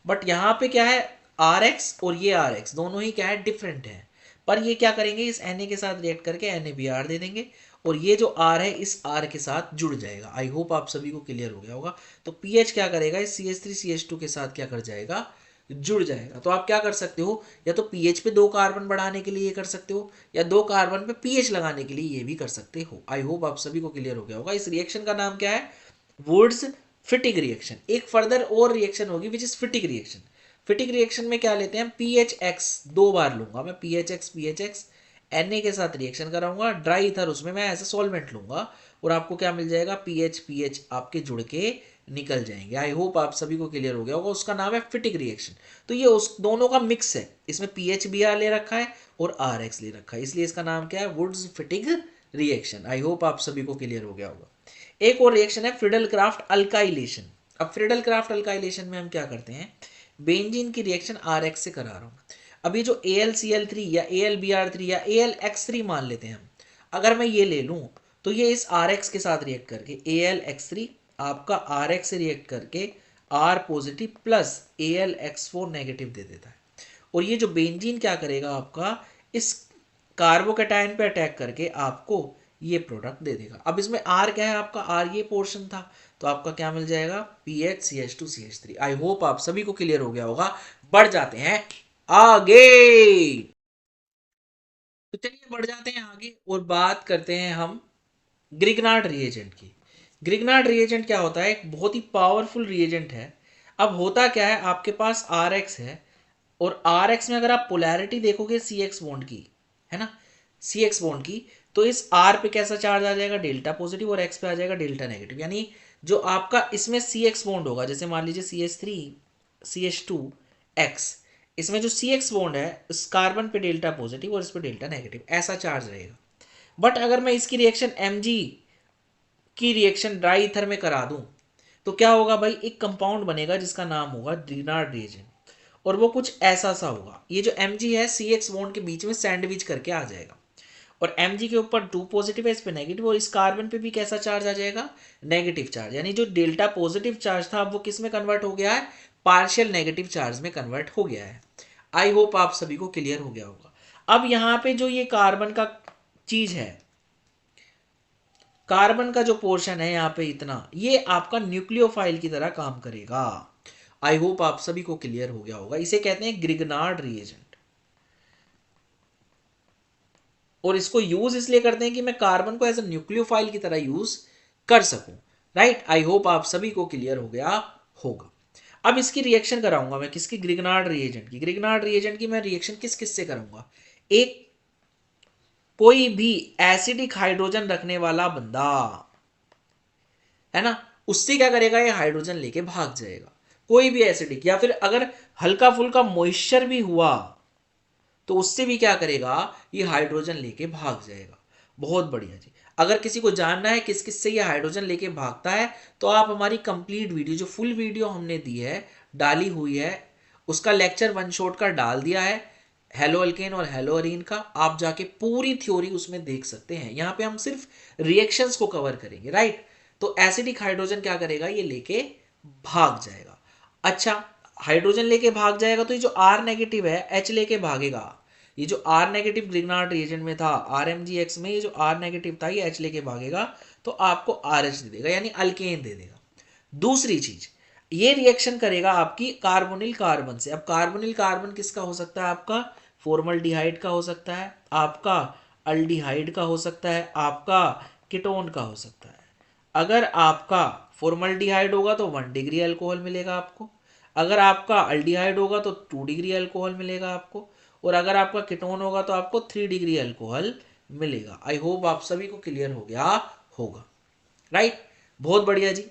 बट यहाँ पे क्या है, RX और ये RX दोनों ही क्या है, डिफरेंट है, पर ये क्या करेंगे, इस Na के साथ रिएक्ट करके NaBr दे देंगे, और ये जो R है इस R के साथ जुड़ जाएगा। आई होप आप सभी को क्लियर हो गया होगा। तो पीएच क्या करेगा, इस CH3CH2 के साथ क्या कर जाएगा, जुड़ जाएगा। तो आप क्या कर सकते हो, या तो पीएच पे दो कार्बन बढ़ाने के लिए ये कर सकते हो, या दो कार्बन पे पीएच लगाने के लिए ये भी कर सकते हो। आई होप आप सभी को क्लियर हो गया होगा। इस रिएक्शन का नाम क्या है, वुड्स फिटिक रिएक्शन। एक फर्दर और रिएक्शन होगी विच इज फिटिक रिएक्शन। फिटिक रिएक्शन में क्या लेते हैं, PHX दो बार लूंगा मैं, PHX Na के साथ रिएक्शन कराऊंगा, ड्राई ईथर उसमें मैं ऐसा सॉल्वेंट लूंगा, और आपको क्या मिल जाएगा, PH आपके जुड़ के निकल जाएंगे। आई होप आप सभी को क्लियर हो गया होगा। उसका नाम है फिटिक रिएक्शन। तो ये उस दोनों का मिक्स है, इसमें PHBr ले रखा है और RX ले रखा है, इसलिए इसका नाम क्या है, Wurtz Fittig reaction. I hope आप सभी को क्लियर हो गया होगा। एक और रिएक्शन है फ्रीडल क्राफ्ट अल्काइलेशन। अब फ्रीडल क्राफ्ट अल्काइलेशन में हम क्या करते हैं, बेंजीन की रिएक्शन RX से करा रहा हूँ। अभी जो AlCl3 या AlBr3 या AlX3 मान लेते हैं हम, अगर मैं ये ले लूँ तो ये इस RX के साथ रिएक्ट करके AlX3 आपका RX से रिएक्ट करके R positive plus AlX4 negative दे देता है, और ये जो बेंजीन क्या करेगा, आपका इस कार्बोकेटाइन पे अटैक करके आपको ये प्रोडक्ट दे देगा। अब इसमें R क्या है, आपका R ये पोर्शन था, तो आपका क्या मिल जाएगा, PHCH2CH3। आई होप आप सभी को क्लियर हो गया होगा। बढ़ जाते हैं आगे, तो चलिए बढ़ जाते हैं आगे और बात करते हैं हम ग्रिग्नार्ड रिएजेंट की। ग्रिग्नार्ड रिएजेंट क्या होता है, एक बहुत ही पावरफुल रिएजेंट है। अब होता क्या है, आपके पास RX है, और RX में अगर आप पोलैरिटी देखोगे CX बॉन्ड की, है ना, CX बॉन्ड की, तो इस R पे कैसा चार्ज आ जाएगा, डेल्टा पॉजिटिव, और X पे आ जाएगा डेल्टा नेगेटिव। यानी जो आपका इसमें CX बॉन्ड होगा, जैसे मान लीजिए CH3 CH2X, इसमें जो CX बॉन्ड है इस कार्बन पे डेल्टा पॉजिटिव और इस पे डेल्टा नेगेटिव, ऐसा चार्ज रहेगा। बट अगर मैं इसकी रिएक्शन Mg की रिएक्शन ड्राई ईथर में करा दूं, तो क्या होगा भाई, एक कंपाउंड बनेगा जिसका नाम होगा ग्रिग्नार्ड रिएजेंट, और वो कुछ ऐसा सा होगा। ये जो Mg है CX बॉन्ड के बीच में सैंडविच करके आ जाएगा, और Mg के ऊपर 2 पॉजिटिव है, इस पे नेगेटिव, और इस कार्बन पे भी कैसा चार्ज आ जाएगा, नेगेटिव चार्ज। यानी जो डेल्टा पॉजिटिव चार्ज था अब वो किस में कन्वर्ट हो गया है, पार्शियल नेगेटिव चार्ज में कन्वर्ट हो गया है। आई होप आप सभी को क्लियर हो गया होगा। अब यहाँ पे जो ये कार्बन का चीज है, कार्बन का जो पोर्शन है यहाँ पे इतना, ये आपका न्यूक्लियोफाइल की तरह काम करेगा। आई होप आप सभी को क्लियर हो गया होगा। इसे कहते हैं ग्रिग्नार्ड रिएजेंट, और इसको यूज इसलिए करते हैं कि मैं कार्बन को एज अ न्यूक्लियोफाइल की तरह यूज कर सकूं। राइट, आई होप आप सभी को क्लियर हो गया होगा। अब इसकी रिएक्शन कराऊंगा मैं किसकी, ग्रिग्नार्ड रिएजेंट की। ग्रिग्नार्ड रिएजेंट की मैं रिएक्शन किस किस से करूंगा, एक कोई भी एसिडिक हाइड्रोजन रखने वाला बंदा है ना, उससे क्या करेगा, ये हाइड्रोजन लेके भाग जाएगा। कोई भी एसिडिक, या फिर अगर हल्का फुल्का मॉइस्चर भी हुआ तो उससे भी क्या करेगा, ये हाइड्रोजन लेके भाग जाएगा। बहुत बढ़िया जी। अगर किसी को जानना है किस किस से ये हाइड्रोजन लेके भागता है, तो आप हमारी कंप्लीट वीडियो, जो फुल वीडियो हमने दी है, डाली हुई है, उसका लेक्चर वन शॉट का डाल दिया है, हेलो अल्केन और हेलो अरीन का, आप जाके पूरी थ्योरी उसमें देख सकते हैं। यहाँ पे हम सिर्फ रिएक्शंस को कवर करेंगे। राइट, तो एसिडिक हाइड्रोजन क्या करेगा, ये लेके भाग जाएगा। अच्छा, हाइड्रोजन लेके भाग जाएगा तो ये जो आर नेगेटिव है, एच लेके भागेगा। ये जो आर नेगेटिव ग्रिग्नार्ड रिएजेंट में था, RMgX में, ये जो आर नेगेटिव था ये एच लेके भागेगा, तो आपको RH दे देगा, यानी अल्केन दे देगा। दूसरी चीज, ये रिएक्शन करेगा आपकी कार्बोनिल कार्बन से। अब कार्बोनिल कार्बन किसका हो सकता है, आपका फॉर्मल्डिहाइड का हो सकता है, आपका अल्डिहाइड का हो सकता है, आपका कीटोन का हो सकता है। अगर आपका फॉर्मल्डिहाइड होगा तो 1 डिग्री अल्कोहल मिलेगा आपको, अगर आपका अल्डिहाइड होगा तो 2 डिग्री अल्कोहल मिलेगा आपको, और अगर आपका कीटोन होगा तो आपको 3 डिग्री अल्कोहल मिलेगा। आई होप आप सभी को क्लियर हो गया होगा। राइट, बहुत बढ़िया जी।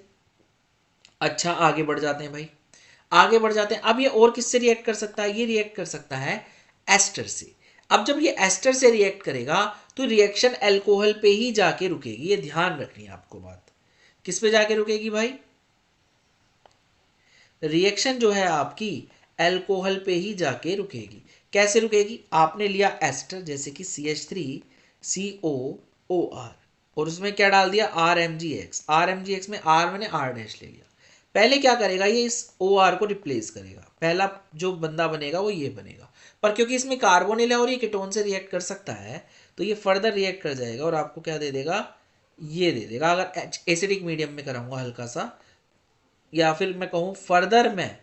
अच्छा, आगे बढ़ जाते हैं भाई, आगे बढ़ जाते हैं। अब ये और किससे रिएक्ट कर सकता है, ये रिएक्ट कर सकता है एस्टर से। अब जब ये एस्टर से रिएक्ट करेगा तो रिएक्शन अल्कोहल पे ही जाके रुकेगी, ये ध्यान रखनी है आपको बात। किस पे जाके रुकेगी भाई, रिएक्शन जो है आपकी अल्कोहल पे ही जाके रुकेगी। कैसे रुकेगी, आपने लिया एस्टर जैसे कि CH3COOR, और उसमें क्या डाल दिया, RMgX। RMgX में R मैंने R डैश ले लिया। पहले क्या करेगा, ये इस OR को रिप्लेस करेगा, पहला जो बंदा बनेगा वो ये बनेगा। पर क्योंकि इसमें कार्बोनिल है और ये कीटोन से रिएक्ट कर सकता है, तो ये फर्दर रिएक्ट कर जाएगा और आपको क्या दे देगा, ये दे देगा। अगर एसिडिक मीडियम में कराऊंगा हल्का सा, या फिर मैं कहूँ फर्दर मैं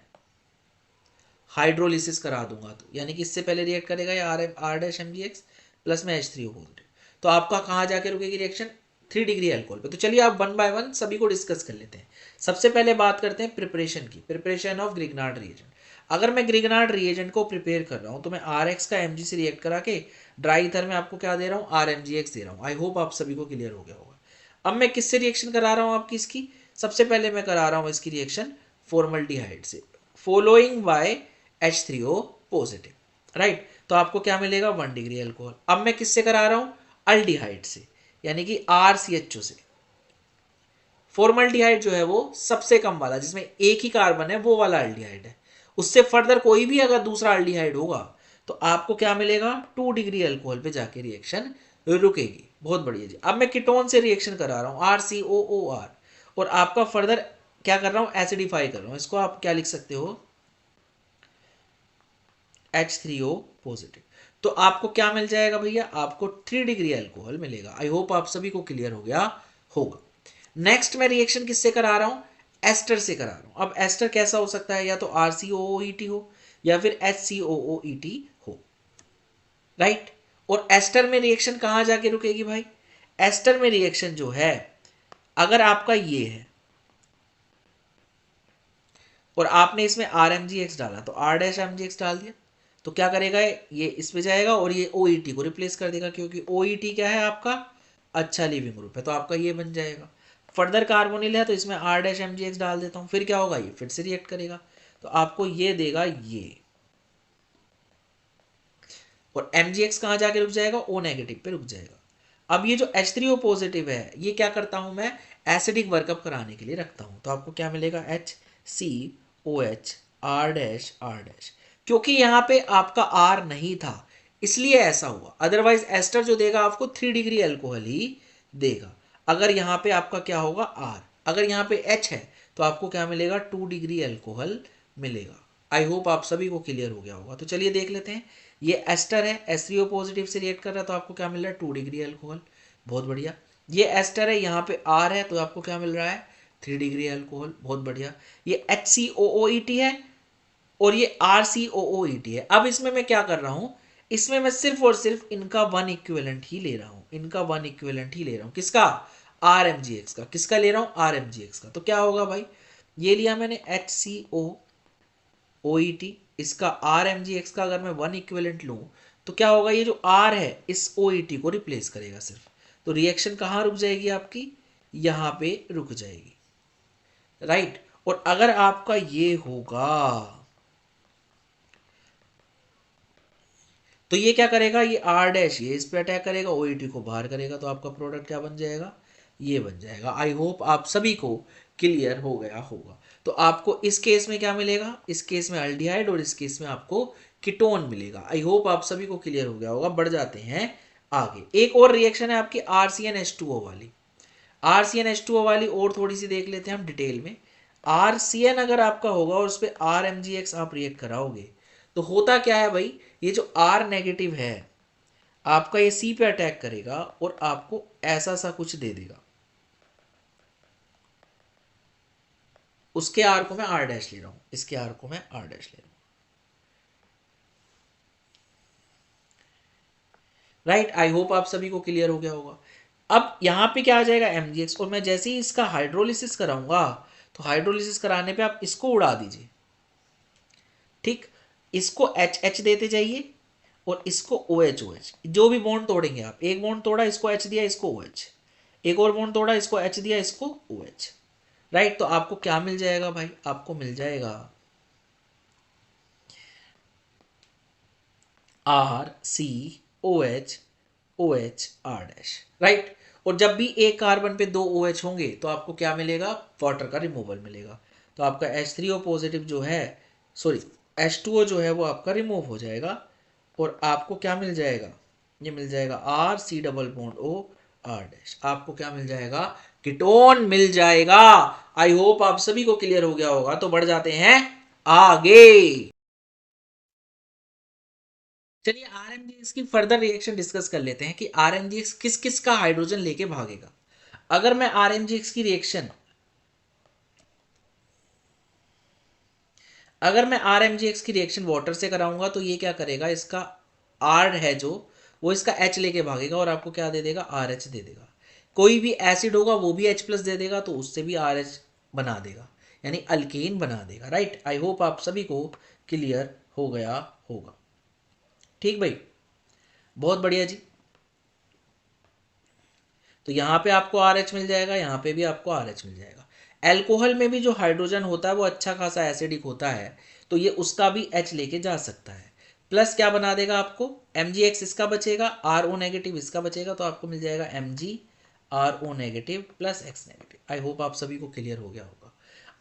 हाइड्रोलिसिस करा दूंगा, तो यानी कि इससे पहले रिएक्ट करेगा ये R-MgX प्लस में H3O पॉजिटिव, तो आपका कहाँ जाके रुकेगी रिएक्शन, 3 डिग्री अल्कोहल पे। तो चलिए आप वन बाय वन सभी को डिस्कस कर लेते हैं। सबसे पहले बात करते हैं प्रिपरेशन की, प्रिपरेशन ऑफ ग्रिग्नार्ड रिएजेंट। अगर मैं ग्रिग्नार्ड रिएजेंट को प्रिपेयर कर रहा हूँ तो मैं RX का Mg से रिएक्ट करा के ड्राई ईथर में आपको क्या दे रहा हूँ, RMgX दे रहा हूँ। आई होप आप सभी को क्लियर हो गया होगा। अब मैं किससे रिएक्शन करा रहा हूँ आपकी इसकी, सबसे पहले मैं करा रहा हूँ इसकी रिएक्शन फॉर्मल्डिहाइड से, following bye H3O positive. Right, तो आपको क्या मिलेगा, 1 डिग्री अल्कोहल। अब मैं किससे करा रहा हूँ, अल्डिहाइड से, यानी कि RCHO से। फॉर्मल्डिहाइड जो है वो सबसे कम वाला, जिसमें एक ही कार्बन है, वो वाला अल्डिहाइड है। उससे फर्दर कोई भी अगर दूसरा अल्डिहाइड होगा तो आपको क्या मिलेगा, 2 डिग्री अल्कोहल पे जाके रिएक्शन रुकेगी। बहुत बढ़िया जी। अब मैं कीटोन से रिएक्शन करा रहा हूँ, RCOOR, और आपका फर्दर क्या कर रहा हूँ, एसिडिफाई कर रहा हूँ। इसको आप क्या लिख सकते हो, H3O पॉजिटिव। तो आपको क्या मिल जाएगा भैया, आपको 3 डिग्री अल्कोहल मिलेगा। आई होप आप सभी को क्लियर हो गया होगा। नेक्स्ट मैं रिएक्शन किससे करा रहा हूं, एस्टर से करा रहा हूं। अब एस्टर कैसा हो सकता है, या तो RCOOET हो या फिर HCOOET हो। राइट, और एस्टर में रिएक्शन कहां जाके रुकेगी भाई, एस्टर में रिएक्शन जो है, अगर आपका ये है और आपने इसमें RMgX डाला तो R-MgX डाल दिया, तो क्या करेगा, ये इस पे जाएगा और ये OET को रिप्लेस कर देगा, क्योंकि OET क्या है आपका, अच्छा लीविंग ग्रुप है, तो आपका ये बन जाएगा। फर्दर कार्बोनिल है तो इसमें R-MgX डाल देता हूँ, फिर क्या होगा, ये फिर से रिएक्ट करेगा, तो आपको ये देगा ये, और MgX कहाँ जाके रुक जाएगा, O नेगेटिव पे रुक जाएगा। अब ये जो H3O पॉजिटिव है, ये क्या करता हूँ मैं, एसिडिक वर्कअप कराने के लिए रखता हूँ, तो आपको क्या मिलेगा, HCOH R-R-, क्योंकि यहाँ पे आपका R नहीं था इसलिए ऐसा हुआ, अदरवाइज एस्टर जो देगा आपको 3 डिग्री अल्कोहल ही देगा। अगर यहाँ पे आपका क्या होगा, R, अगर यहाँ पे H है तो आपको क्या मिलेगा, 2 डिग्री अल्कोहल मिलेगा। आई होप आप सभी को क्लियर हो गया होगा। तो चलिए देख लेते हैं, ये एस्टर है, H3O पॉजिटिव से रिएक्ट कर रहा है, तो आपको क्या मिल रहा है, 2 डिग्री अल्कोहल। बहुत बढ़िया। ये एस्टर है, यहाँ पे आर है, तो आपको क्या मिल रहा है 3 डिग्री अल्कोहल। बहुत बढ़िया। ये HCOOET है और ये RCOOET है। अब इसमें मैं क्या कर रहा हूं, इसमें मैं सिर्फ और सिर्फ इनका वन इक्विवेलेंट ही ले रहा हूं, इनका वन इक्विवेलेंट ही ले रहा हूं। किसका? RMgx का। किसका ले रहा हूं? RMgx का। तो क्या होगा भाई, ये लिया मैंने HCOOET, इसका RMgx का अगर मैं वन इक्विवेलेंट लूं तो क्या होगा, ये जो R है इस OET को रिप्लेस करेगा सिर्फ। तो रिएक्शन कहां रुक जाएगी आपकी, यहां पे रुक जाएगी, राइट। और अगर आपका ये होगा तो ये क्या करेगा, ये R डैश ये इस पे अटैक करेगा, OET को बाहर करेगा, तो आपका प्रोडक्ट क्या बन जाएगा, ये बन जाएगा। आई होप आप सभी को क्लियर हो गया होगा। तो आपको इस केस में क्या मिलेगा, इस केस में अल्डिहाइड और इस केस में आपको कीटोन मिलेगा। आई होप आप सभी को क्लियर हो गया होगा। बढ़ जाते हैं आगे। एक और रिएक्शन है आपकी RCnH2O वाली। RCnH2O वाली और थोड़ी सी देख लेते हैं हम डिटेल में। RCN अगर आपका होगा और उस पर RMgx आप रिएक्ट कराओगे तो होता क्या है भाई, ये जो R नेगेटिव है आपका ये C पे अटैक करेगा और आपको ऐसा सा कुछ दे देगा। उसके R को मैं R डैश ले रहा हूं, इसके R को मैं R डैश ले रहा हूं, राइट। आई होप आप सभी को क्लियर हो गया होगा। अब यहां पे क्या आ जाएगा MgX, और मैं जैसे ही इसका हाइड्रोलिसिस कराऊंगा तो हाइड्रोलिसिस कराने पे आप इसको उड़ा दीजिए, ठीक। इसको HH देते जाइए और इसको OH जो भी बॉन्ड तोड़ेंगे आप, एक बॉन्ड तोड़ा इसको H दिया इसको OH, एक और बॉन्ड तोड़ा इसको H दिया इसको OH, राइट। तो आपको क्या मिल जाएगा भाई, आपको मिल जाएगा RCOH डैश, राइट। और जब भी एक कार्बन पे दो OH होंगे तो आपको क्या मिलेगा, वाटर का रिमूवल मिलेगा। तो आपका H3O पॉजिटिव जो है, सॉरी H2O जो है वो आपका रिमूव हो जाएगा और आपको क्या मिल जाएगा, ये मिल जाएगा RC double bond O R dash. आपको क्या मिल जाएगा, कीटोन मिल जाएगा। आई होप आप सभी को क्लियर हो गया होगा। तो बढ़ जाते हैं आगे। चलिए RMgX की फर्दर रिएक्शन डिस्कस कर लेते हैं कि RMgX किस किस का हाइड्रोजन लेके भागेगा। अगर मैं RMgX की रिएक्शन अगर मैं RMgX की रिएक्शन वाटर से कराऊंगा तो ये क्या करेगा, इसका R है जो वो इसका H लेके भागेगा और आपको क्या दे देगा, RH दे देगा। कोई भी एसिड होगा वो भी H प्लस दे देगा तो उससे भी RH बना देगा, यानी अल्केन बना देगा, राइट। आई होप आप सभी को क्लियर हो गया होगा, ठीक भाई। बहुत बढ़िया जी। तो यहाँ पे आपको RH मिल जाएगा, यहाँ पे भी आपको RH मिल जाएगा। एल्कोहल में भी जो हाइड्रोजन होता है वो अच्छा खासा एसिडिक होता है, तो ये उसका भी H लेके जा सकता है। प्लस क्या बना देगा आपको, MgX इसका बचेगा, RO नेगेटिव इसका बचेगा, तो आपको मिल जाएगा MgRO negative plus X negative. आई होप आप सभी को क्लियर हो गया होगा।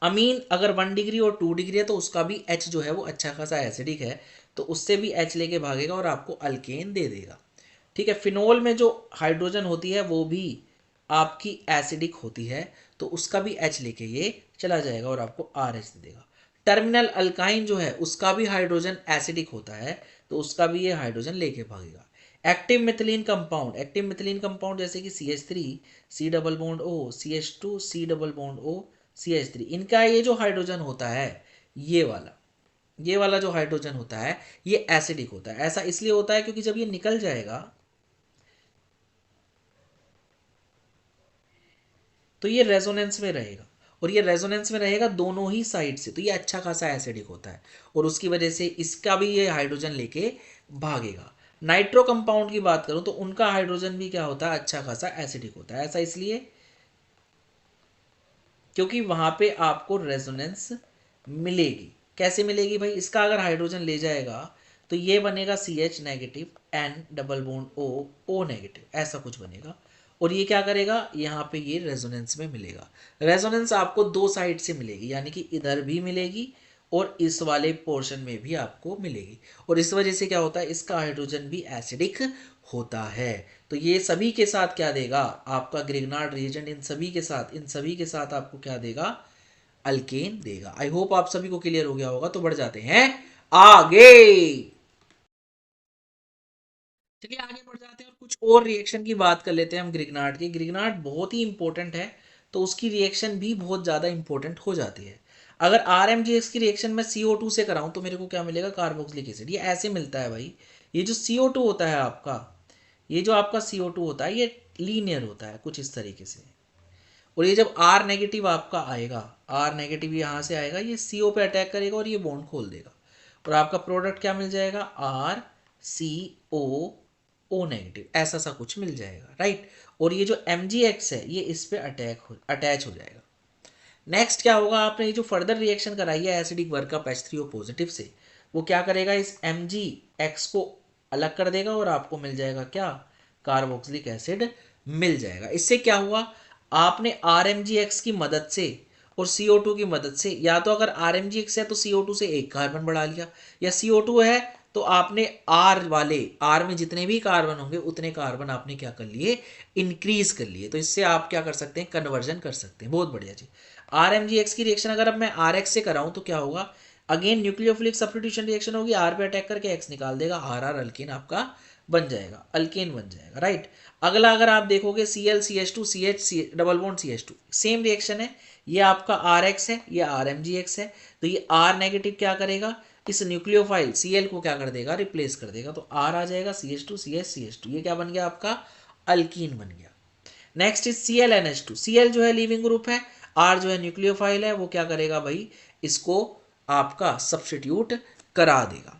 अमीन अगर 1 डिग्री और 2 डिग्री है तो उसका भी H जो है वो अच्छा खासा एसिडिक है, तो उससे भी H लेके भागेगा और आपको अल्केन दे देगा, ठीक है। फिनोल में जो हाइड्रोजन होती है वो भी आपकी एसिडिक होती है, तो उसका भी H लेके ये चला जाएगा और आपको RH दे देगा। टर्मिनल अल्काइन जो है उसका भी हाइड्रोजन एसिडिक होता है, तो उसका भी ये हाइड्रोजन लेके भागेगा। एक्टिव मिथिलीन कंपाउंड जैसे कि CH3 C double bond O, CH2 C double bond O, CH3, इनका ये जो हाइड्रोजन होता है, ये वाला जो हाइड्रोजन होता है ये एसिडिक होता है। ऐसा इसलिए होता है क्योंकि जब ये निकल जाएगा तो ये रेजोनेंस में रहेगा, और ये रेजोनेंस में रहेगा दोनों ही साइड से, तो ये अच्छा खासा एसिडिक होता है और उसकी वजह से इसका भी ये हाइड्रोजन लेके भागेगा। नाइट्रो कंपाउंड की बात करूं तो उनका हाइड्रोजन भी क्या होता है, अच्छा खासा एसिडिक होता है। ऐसा इसलिए क्योंकि वहां पे आपको रेजोनेंस मिलेगी। कैसे मिलेगी भाई, इसका अगर हाइड्रोजन ले जाएगा तो ये बनेगा CH negative N double bond O O negative, ऐसा कुछ बनेगा। और ये क्या करेगा, यहाँ पे ये रेजोनेंस में मिलेगा। रेजोनेंस आपको दो साइड से मिलेगी, यानी कि इधर भी मिलेगी और इस वाले पोर्शन में भी आपको मिलेगी, और इस वजह से क्या होता है, इसका हाइड्रोजन भी एसिडिक होता है। तो ये सभी के साथ क्या देगा, आपका ग्रिग्नार्ड रिएजेंट इन सभी के साथ आपको क्या देगा, अल्केन देगा। आई होप आप सभी को क्लियर हो गया होगा। तो बढ़ जाते हैं आगे। चलिए आगे बढ़ जाते हैं और कुछ कुछ और रिएक्शन की बात कर लेते हैं हम ग्रिग्नार्ड की। ग्रिग्नार्ड बहुत ही इंपॉर्टेंट है, तो उसकी रिएक्शन भी बहुत ज़्यादा इंपॉर्टेंट हो जाती है। अगर RMGX की रिएक्शन में CO2 से कराऊं तो मेरे को क्या मिलेगा, कार्बोक्सिलिक एसिड। ये ऐसे मिलता है भाई। ये जो CO2 होता है आपका, ये जो आपका CO2 होता है, ये लीनियर होता है कुछ इस तरीके से। और ये जब R नेगेटिव आपका आएगा, R नेगेटिव यहाँ से आएगा, ये CO पे अटैक करेगा और ये बॉन्ड खोल देगा, और आपका प्रोडक्ट क्या मिल जाएगा, RCOO नेगेटिव, ऐसा सा कुछ मिल जाएगा, राइट। और ये जो MgX है ये इस पे अटैच हो जाएगा। नेक्स्ट क्या होगा, आपने ये जो फर्दर रिएक्शन कराई है acidic work up H3O positive से, वो क्या करेगा, इस MgX को अलग कर देगा और आपको मिल जाएगा क्या, कार्बोक्सिलिक एसिड मिल जाएगा। इससे क्या हुआ, आपने RMGX की मदद से और CO2 की मदद से, या तो अगर RMGX है तो CO2 से एक कार्बन बढ़ा लिया, या CO2 है तो आपने R में जितने भी कार्बन होंगे उतने कार्बन आपने क्या कर लिए, इंक्रीज कर लिए। तो इससे आप क्या कर सकते हैं, कन्वर्जन कर सकते हैं। बहुत बढ़िया जी। RMGX की रिएक्शन अगर अब मैं RX से कराऊं तो क्या होगा, अगेन न्यूक्लियोफिलिक सब्स्टिट्यूशन रिएक्शन होगी, R पे अटैक करके X निकाल देगा, RR अल्केन आपका बन जाएगा, अल्केन बन जाएगा, राइट। अगला अगर आप देखोगे ClCH2 CH double bond CH2, same reaction है, ये आपका RX है, ये RMGX है। तो ये R नेगेटिव क्या करेगा, इस न्यूक्लियोफाइल Cl को क्या कर देगा, रिप्लेस कर देगा, तो R आ जाएगा CH2 CH CH2, ये क्या बन गया आपका, अल्कीन बन गया। नेक्स्ट इज ClNH2, Cl जो है लीविंग ग्रुप है, R जो है न्यूक्लियोफाइल है, वो क्या करेगा भाई, इसको आपका सब्स्टिट्यूट करा देगा,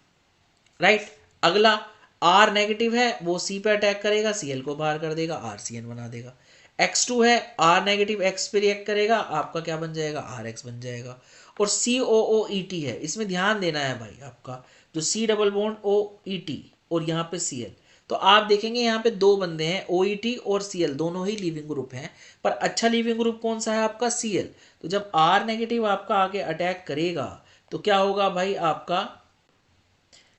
राइट। अगला R नेगेटिव है, वो C पे अटैक करेगा, Cl को बाहर कर देगा, RCN बना देगा। X2 है, R नेगेटिव X पे रिएक्ट करेगा, आपका क्या बन जाएगा, RX बन जाएगा। और COOET है, इसमें ध्यान देना है भाई, आपका जो C डबल बॉन्ड OET और यहाँ पे Cl, तो आप देखेंगे यहाँ पे दो बंदे हैं, OET और Cl दोनों ही लिविंग ग्रुप हैं, पर अच्छा लिविंग ग्रुप कौन सा है आपका, Cl। तो जब R नेगेटिव आपका आके अटैक करेगा तो क्या होगा भाई, आपका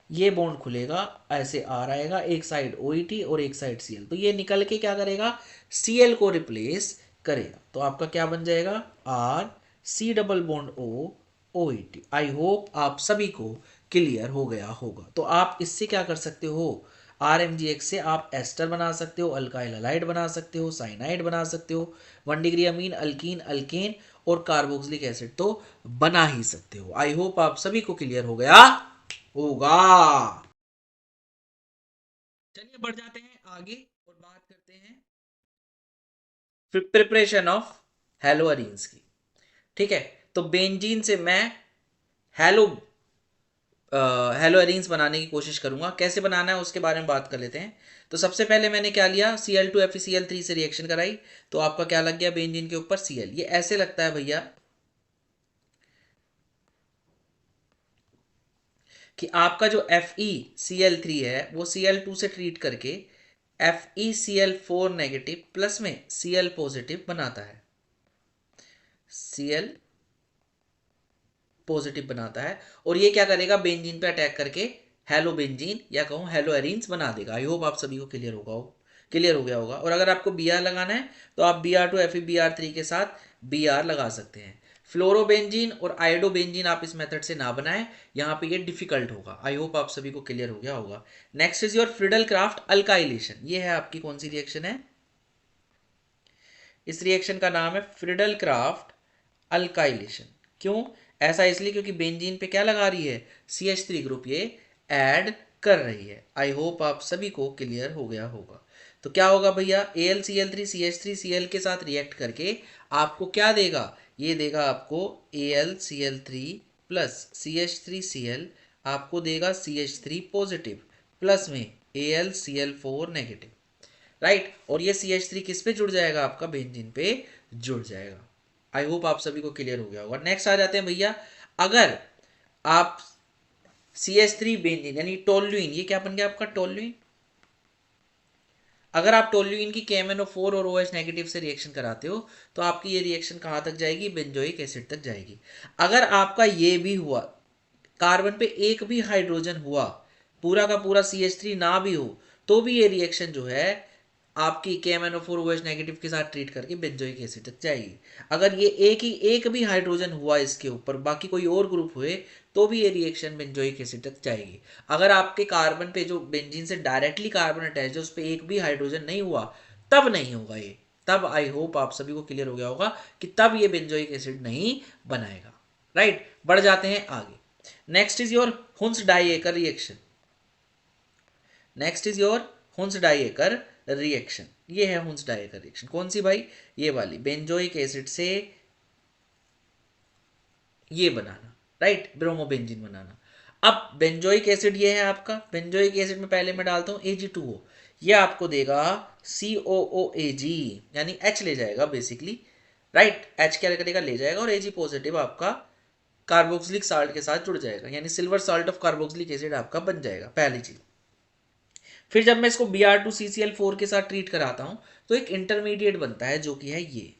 ये बॉन्ड खुलेगा, ऐसे R आएगा, एक साइड OET और एक साइड Cl, तो ये निकल के क्या करेगा, Cl को रिप्लेस करेगा, तो आपका क्या बन जाएगा, R C double bond O OET। आई होप आप सभी को क्लियर हो गया होगा। तो आप इससे क्या कर सकते हो, RMGX से आप एस्टर बना सकते हो, अल्काइल हलाइड बना सकते हो, साइनाइड बना सकते हो, 1 डिग्री अमीन, अल्कीन, अल्केन और कार्बोक्सिलिक एसिड तो बना ही सकते हो। आई होप आप सभी को क्लियर हो गया होगा। चलिए बढ़ जाते हैं आगे और बात करते हैं प्रिपरेशन ऑफ हेलोअरीन्स की। ठीक है, तो बेंजीन से मैं हेलो हेलोअरीन्स बनाने की कोशिश करूंगा। कैसे बनाना है उसके बारे में बात कर लेते हैं। तो सबसे पहले मैंने क्या लिया, Cl2 FeCl3 से रिएक्शन कराई, तो आपका क्या लग गया बेंजीन के ऊपर Cl। ये ऐसे लगता है भैया कि आपका जो FeCl3 है वो Cl2 से ट्रीट करके FeCl4 नेगेटिव प्लस में Cl पॉजिटिव बनाता है, Cl पॉजिटिव बनाता है, और ये क्या करेगा, बेंजीन पे अटैक करके हेलो बेंजीन या कहूँ हेलो एरीन्स बना देगा। आई होप आप सभी को क्लियर हो गया होगा। और अगर आपको Br लगाना है तो आप Br2 FeBr3 के साथ Br लगा सकते हैं। फ्लोरोबेंजीन और आयोडोबेंजीन आप इस मेथड से ना बनाएं, यहाँ पे ये डिफिकल्ट होगा। आई होप आप सभी को क्लियर हो गया होगा। Next is your Friedel craft alkylation. ये है आपकी कौन सी रिएक्शन है, इस रिएक्शन का नाम है फ्रिडल क्राफ्ट अल्काइलेशन। क्यों ऐसा, इसलिए क्योंकि बेंजीन पे क्या लगा रही है, CH3 ग्रुप ये ऐड कर रही है। आई होप आप सभी को क्लियर हो गया होगा। तो क्या होगा भैया, AlCl3 CH3Cl के साथ रिएक्ट करके आपको क्या देगा, ये देगा आपको AlCl3 प्लस CH3Cl, आपको देगा CH3 पॉजिटिव प्लस में AlCl4 नेगेटिव, राइट। और ये CH3 किस पे जुड़ जाएगा, आपका बेंजीन पे जुड़ जाएगा। आई होप आप सभी को क्लियर हो गया होगा। नेक्स्ट आ जाते हैं भैया, अगर आप CH3 बेंजीन यानी टोल्यूइन, ये क्या बन गया आपका टोल्यूइन, अगर आप टोल्यूइन की KMnO4 और OH नेगेटिव से रिएक्शन कराते हो तो आपकी ये रिएक्शन कहां तक जाएगी, बेंजोइक एसिड तक जाएगी। अगर आपका ये भी हुआ, कार्बन पे एक भी हाइड्रोजन हुआ, पूरा का पूरा CH3 ना भी हो, तो भी ये रिएक्शन जो है आपकी KMnO4 OH नेगेटिव के साथ ट्रीट करके बेंजोइक एसिड तक जाएगी। अगर ये एक भी हाइड्रोजन हुआ इसके ऊपर, बाकी कोई और ग्रुप हुए, तो भी ये रिएक्शन बेंजोइक एसिड तक जाएगी। अगर आपके कार्बन पे जो बेंजीन से डायरेक्टली कार्बन अटैच है उस पर एक भी हाइड्रोजन नहीं हुआ, तब नहीं होगा ये। तब आई होप आप सभी को क्लियर हो गया होगा कि तब ये बेंजोइक एसिड नहीं बनाएगा। राइट, बढ़ जाते हैं आगे। Next is your Hunsdiecker reaction. Next is your Hunsdiecker reaction. ये है हुंस डाइएकर रिएक्शन। कौन सी भाई? ये वाली, बेंजोइक एसिड से ये बनाना, राइट, ब्रोमोबेंजीन बनाना। अब बेंजोइक एसिड ये है आपका, बेंजोइक एसिड में पहले मैं डालता हूं Ag2O, ये आपको देगा COOAG, यानी H ले जाएगा बेसिकली, राइट, H क्या करेगा, ले जाएगा, और Ag पॉजिटिव आपका कार्बोक्सिलिक साल्ट के साथ जुड़ जाएगा, यानी silver salt of carboxylic acid आपका बन जाएगा, पहली चीज। फिर जब मैं इसको Br2CCl4 के साथ ट्रीट कराता हूं तो एक इंटरमीडिएट बनता है जो कि है ये।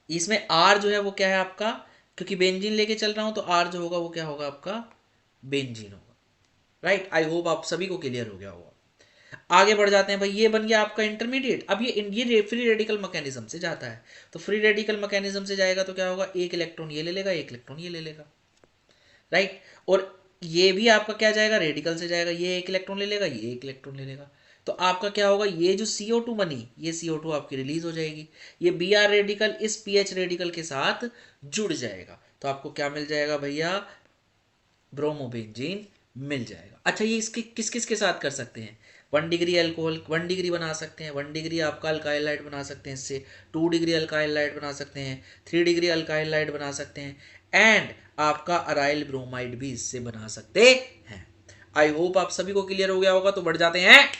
इसमें R जो है वो क्या है आपका, क्योंकि बेंजीन लेके चल रहा हूं तो R जो होगा वो क्या होगा आपका, बेंजीन होगा। राइट, आई होप आप सभी को क्लियर हो गया होगा। आगे बढ़ जाते हैं भाई, ये बन गया आपका इंटरमीडिएट। अब ये फ्री रेडिकल मैकेनिज्म से जाता है, तो फ्री रेडिकल मैकेनिज्म से जाएगा तो क्या होगा, एक इलेक्ट्रॉन ये ले लेगा, एक इलेक्ट्रॉन ये ले लेगा, राइट। और ये भी आपका क्या जाएगा, रेडिकल से जाएगा, ये एक इलेक्ट्रॉन ले लेगा, ये एक इलेक्ट्रॉन ले लेगा, तो आपका क्या होगा, ये जो CO2 बनी, ये CO2 आपकी रिलीज हो जाएगी, ये Br रेडिकल इस PH रेडिकल के साथ जुड़ जाएगा, तो आपको क्या मिल जाएगा भैया, ब्रोमोबेंजीन मिल जाएगा। अच्छा, ये इसके किस किस के साथ कर सकते हैं, 1 डिग्री अल्कोहल 1 डिग्री बना सकते हैं, 1 डिग्री आपका अल्काइल लाइट बना सकते हैं इससे, 2 डिग्री अल्काइल लाइट बना सकते हैं, 3 डिग्री अल्काइल लाइट बना सकते हैं, एंड आपका अराइल ब्रोमाइड भी इससे बना सकते हैं। आई होप आप सभी को क्लियर हो गया होगा, तो बढ़ जाते हैं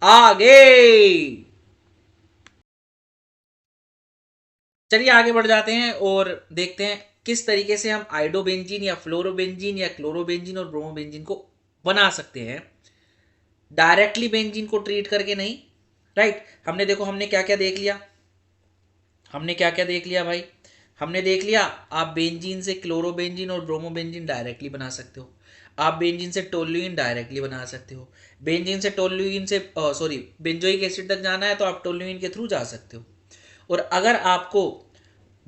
आगे। चलिए आगे बढ़ जाते हैं और देखते हैं किस तरीके से हम आइडोबेंजीन या फ्लोरोबेंजीन या क्लोरोबेंजीन और ब्रोमोबेंजीन को बना सकते हैं, डायरेक्टली बेंजीन को ट्रीट करके नहीं। राइट, हमने देखो हमने क्या क्या देख लिया, हमने क्या क्या देख लिया भाई, हमने देख लिया आप बेंजीन से क्लोरोबेंजीन और ब्रोमोबेंजीन डायरेक्टली बना सकते हो, आप बेंजीन से टोल्यूइन डायरेक्टली बना सकते हो, बेंजीन से टोल्यूइन से सॉरी बेंजोइक एसिड तक जाना है तो आप टोल्यूइन के थ्रू जा सकते हो, और अगर आपको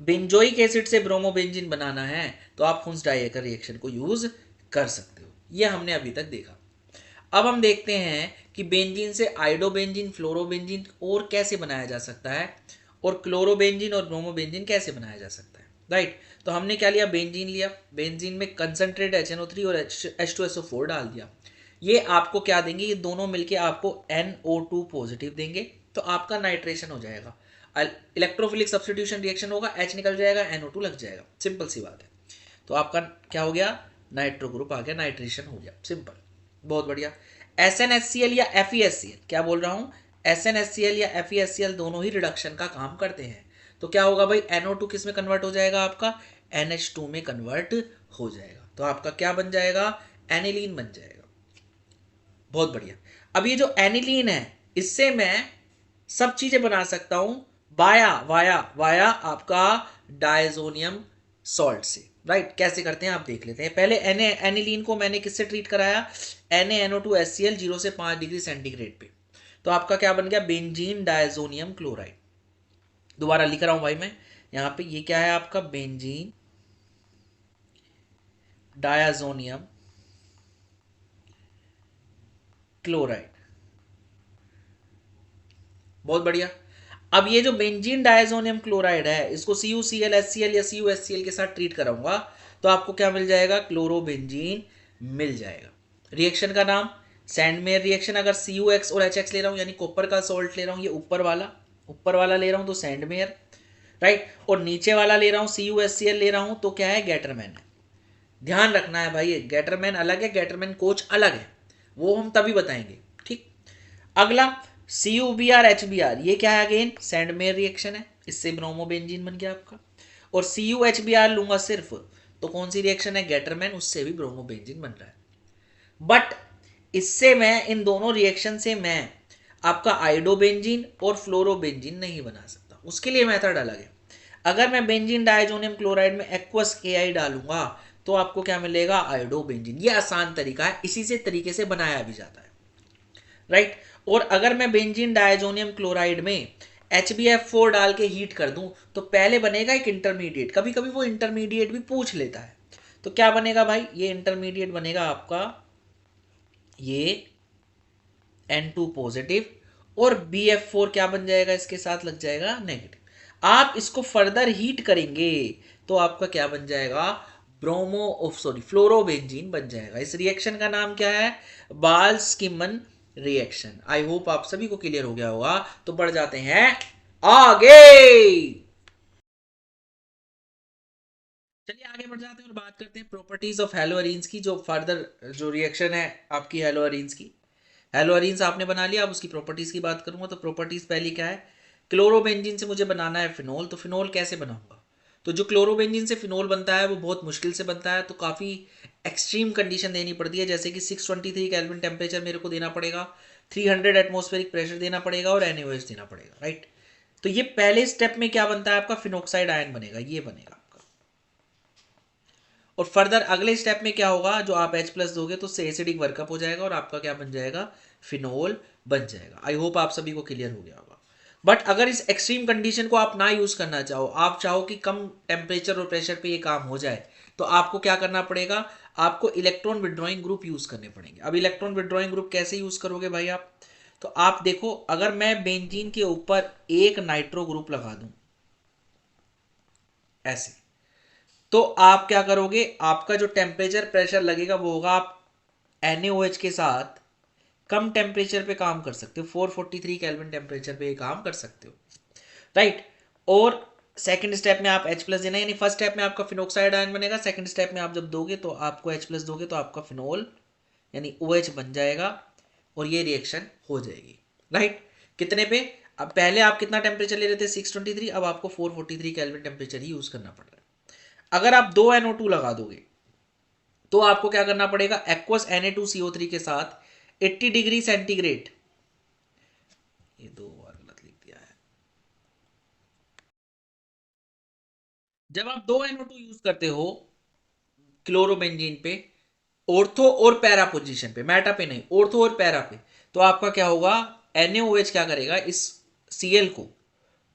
बेंजोइक एसिड से ब्रोमोबेंजीन बनाना है तो आप हुंस डाइएकर रिएक्शन को यूज कर सकते हो। यह हमने अभी तक देखा। अब हम देखते हैं कि बेंजीन से आइडोबेंजीन, फ्लोरोबेंजीन और कैसे बनाया जा सकता है, और क्लोरोबेंजीन और ब्रोमोबेंजीन कैसे बनाया जा सकता है। राइट, तो हमने क्या लिया, बेंजीन लिया, बेंजीन में कंसंट्रेट HNO3 और H2SO4 डाल दिया, ये आपको क्या देंगे, ये दोनों मिलके आपको NO2 पॉजिटिव देंगे, तो आपका नाइट्रेशन हो जाएगा, इलेक्ट्रोफिलिक सब्स्टिट्यूशन रिएक्शन होगा, H निकल जाएगा, NO2 लग जाएगा, सिंपल सी बात है। तो आपका क्या हो गया, नाइट्रो ग्रुप आ गया, नाइट्रेशन हो गया, सिंपल, बहुत बढ़िया। SnHCl या FeSCl, क्या बोल रहा हूं, SnHCl या FeSCl दोनों ही रिडक्शन का काम करते हैं, तो क्या होगा भाई, NO2 किस में कन्वर्ट हो जाएगा, आपका NH2 में कन्वर्ट हो जाएगा, तो आपका क्या बन जाएगा, एनिलीन बन जाएगा। बहुत बढ़िया। अब ये जो एनिलीन है इससे मैं सब चीजें बना सकता हूं वाया वाया वाया आपका डायजोनियम सॉल्ट से। राइट, कैसे करते हैं आप देख लेते हैं। पहले एनिलीन को मैंने किससे ट्रीट कराया, NaNO2HCl 0 से 5 डिग्री सेंटीग्रेड पे, तो आपका क्या बन गया, बेंजीन डायजोनियम क्लोराइड। दोबारा लिख रहा हूं भाई मैं यहां पे, ये क्या है आपका, बेंजीन डायजोनियम क्लोराइड। बहुत बढ़िया। अब ये जो बेंजीन डायजोनियम क्लोराइड है इसको CuCl HCl या CuHCl के साथ ट्रीट कराऊंगा तो आपको क्या मिल जाएगा, क्लोरोबेंजीन मिल जाएगा। रिएक्शन का नाम सैंडमेयर रिएक्शन। अगर CuX और HX ले रहा हूं यानी कॉपर का सॉल्ट ले रहा हूं, ये ऊपर वाला ले रहा हूं तो सैंडमेयर, राइट, और नीचे वाला ले रहा हूं CuHCl ले रहा हूं तो क्या है, गेटरमैन है। ध्यान रखना है भाई, गेटरमैन अलग है, गेटरमैन कोच अलग है, वो हम तभी बताएंगे, ठीक। अगला CuBr HBr, ये क्या है, अगेन सैंडमेयर रिएक्शन है, इससे ब्रोमोबेंजीन बन गया आपका। और CuHBr लूंगा सिर्फ तो कौन सी रिएक्शन है, गेटरमैन, उससे भी ब्रोमोबेंजीन बन रहा है। बट इससे मैं इन दोनों रिएक्शन से मैं आपका आइडोबेंजीन और फ्लोरोबेंजीन नहीं बना सकता, उसके लिए मेथड अलग है। अगर मैं बेंजीन डायजोनियम क्लोराइड में एक्वस Ai डालूंगा तो आपको क्या मिलेगा, आइडोबेंजीन। ये आसान तरीका है, इसी से तरीके से बनाया भी जाता है, राइट। और अगर मैं बेंजीन डायजोनियम क्लोराइड में HbF4 डाल के हीट कर दूं तो पहले बनेगा एक इंटरमीडिएट, कभी कभी वो इंटरमीडिएट भी पूछ लेता है। तो क्या बनेगा भाई, ये इंटरमीडिएट बनेगा आपका ये N2 पॉजिटिव और BF4 क्या बन जाएगा, इसके साथ लग जाएगा नेगेटिव। आप इसको फर्दर हीट करेंगे तो आपका क्या बन जाएगा, फ्लोरोबेंजीन बन जाएगा। इस रिएक्शन का नाम क्या है, बाल्स-किमन रिएक्शन। आई होप आप सभी को क्लियर हो गया होगा। तो बढ़ जाते हैं आगे। चलिए आगे बढ़ जाते हैं और बात करते हैं प्रॉपर्टीज ऑफ हेलोअरीन्स की, जो फर्दर जो रिएक्शन है आपकी हेलोअरीन्स की। हेलोअरीन्स आपने बना लिया, अब उसकी प्रॉपर्टीज की बात करूंगा। तो प्रॉपर्टीज पहली क्या है, क्लोरोबेंजीन से मुझे बनाना है फिनोल, तो फिनोल कैसे बनाऊंगा। तो जो क्लोरोबेंजीन से फिनोल बनता है वो बहुत मुश्किल से बनता है, तो काफ़ी एक्सट्रीम कंडीशन देनी पड़ती है, जैसे कि 623 केल्विन टेम्परेचर मेरे को देना पड़ेगा, 300 एटमॉस्फेरिक प्रेशर देना पड़ेगा और NaOH देना पड़ेगा, राइट। तो ये पहले स्टेप में क्या बनता है आपका, फिनोक्साइड आयन बनेगा, ये बनेगा आपका। और फर्दर अगले स्टेप में क्या होगा, जो आप H+ दोगे तो उससे एसिडिक वर्कअप हो जाएगा और आपका क्या बन जाएगा, फिनोल बन जाएगा। आई होप आप सभी को क्लियर हो गया होगा। बट अगर इस एक्सट्रीम कंडीशन को आप ना यूज करना चाहो, आप चाहो कि कम टेम्परेचर और प्रेशर पे ये काम हो जाए, तो आपको क्या करना पड़ेगा, आपको इलेक्ट्रॉन विड्रॉइंग ग्रुप यूज करने पड़ेंगे। अब इलेक्ट्रॉन विड्रॉइंग ग्रुप कैसे यूज करोगे भाई आप, तो आप देखो, अगर मैं बेंजीन के ऊपर एक नाइट्रो ग्रुप लगा दूं ऐसे, तो आप क्या करोगे, आपका जो टेम्परेचर प्रेशर लगेगा वो होगा, आप NaOH के साथ कम टेम्परेचर पे काम कर सकते हो, 443 केल्विन टेम्परेचर पे ये काम कर सकते हो, राइट। और सेकंड स्टेप में आप H+ देना, यानी फर्स्ट स्टेप में आपका फिनोक्साइड आयन बनेगा, सेकंड स्टेप में आप जब दोगे तो आपको H+ दोगे तो आपका फिनोल यानी OH बन जाएगा और ये रिएक्शन हो जाएगी, राइट। कितने पे, अब पहले आप कितना टेम्परेचर ले रहे थे 623, अब आपको 443 केल्विन टेम्परेचर ही यूज करना पड़ रहा है। अगर आप 2 NO2 लगा दोगे तो आपको क्या करना पड़ेगा, एक्वस Na2CO3 के साथ 80 डिग्री सेंटीग्रेड, ये दो बार गलत लिख दिया है, जब आप 2 NO2 यूज करते हो क्लोरोबेंजीन पे, ऑर्थो और पैरा पोजीशन पे, मेटा पे नहीं, ऑर्थो और पैरा पे, तो आपका क्या होगा, NaOH क्या करेगा, इस Cl को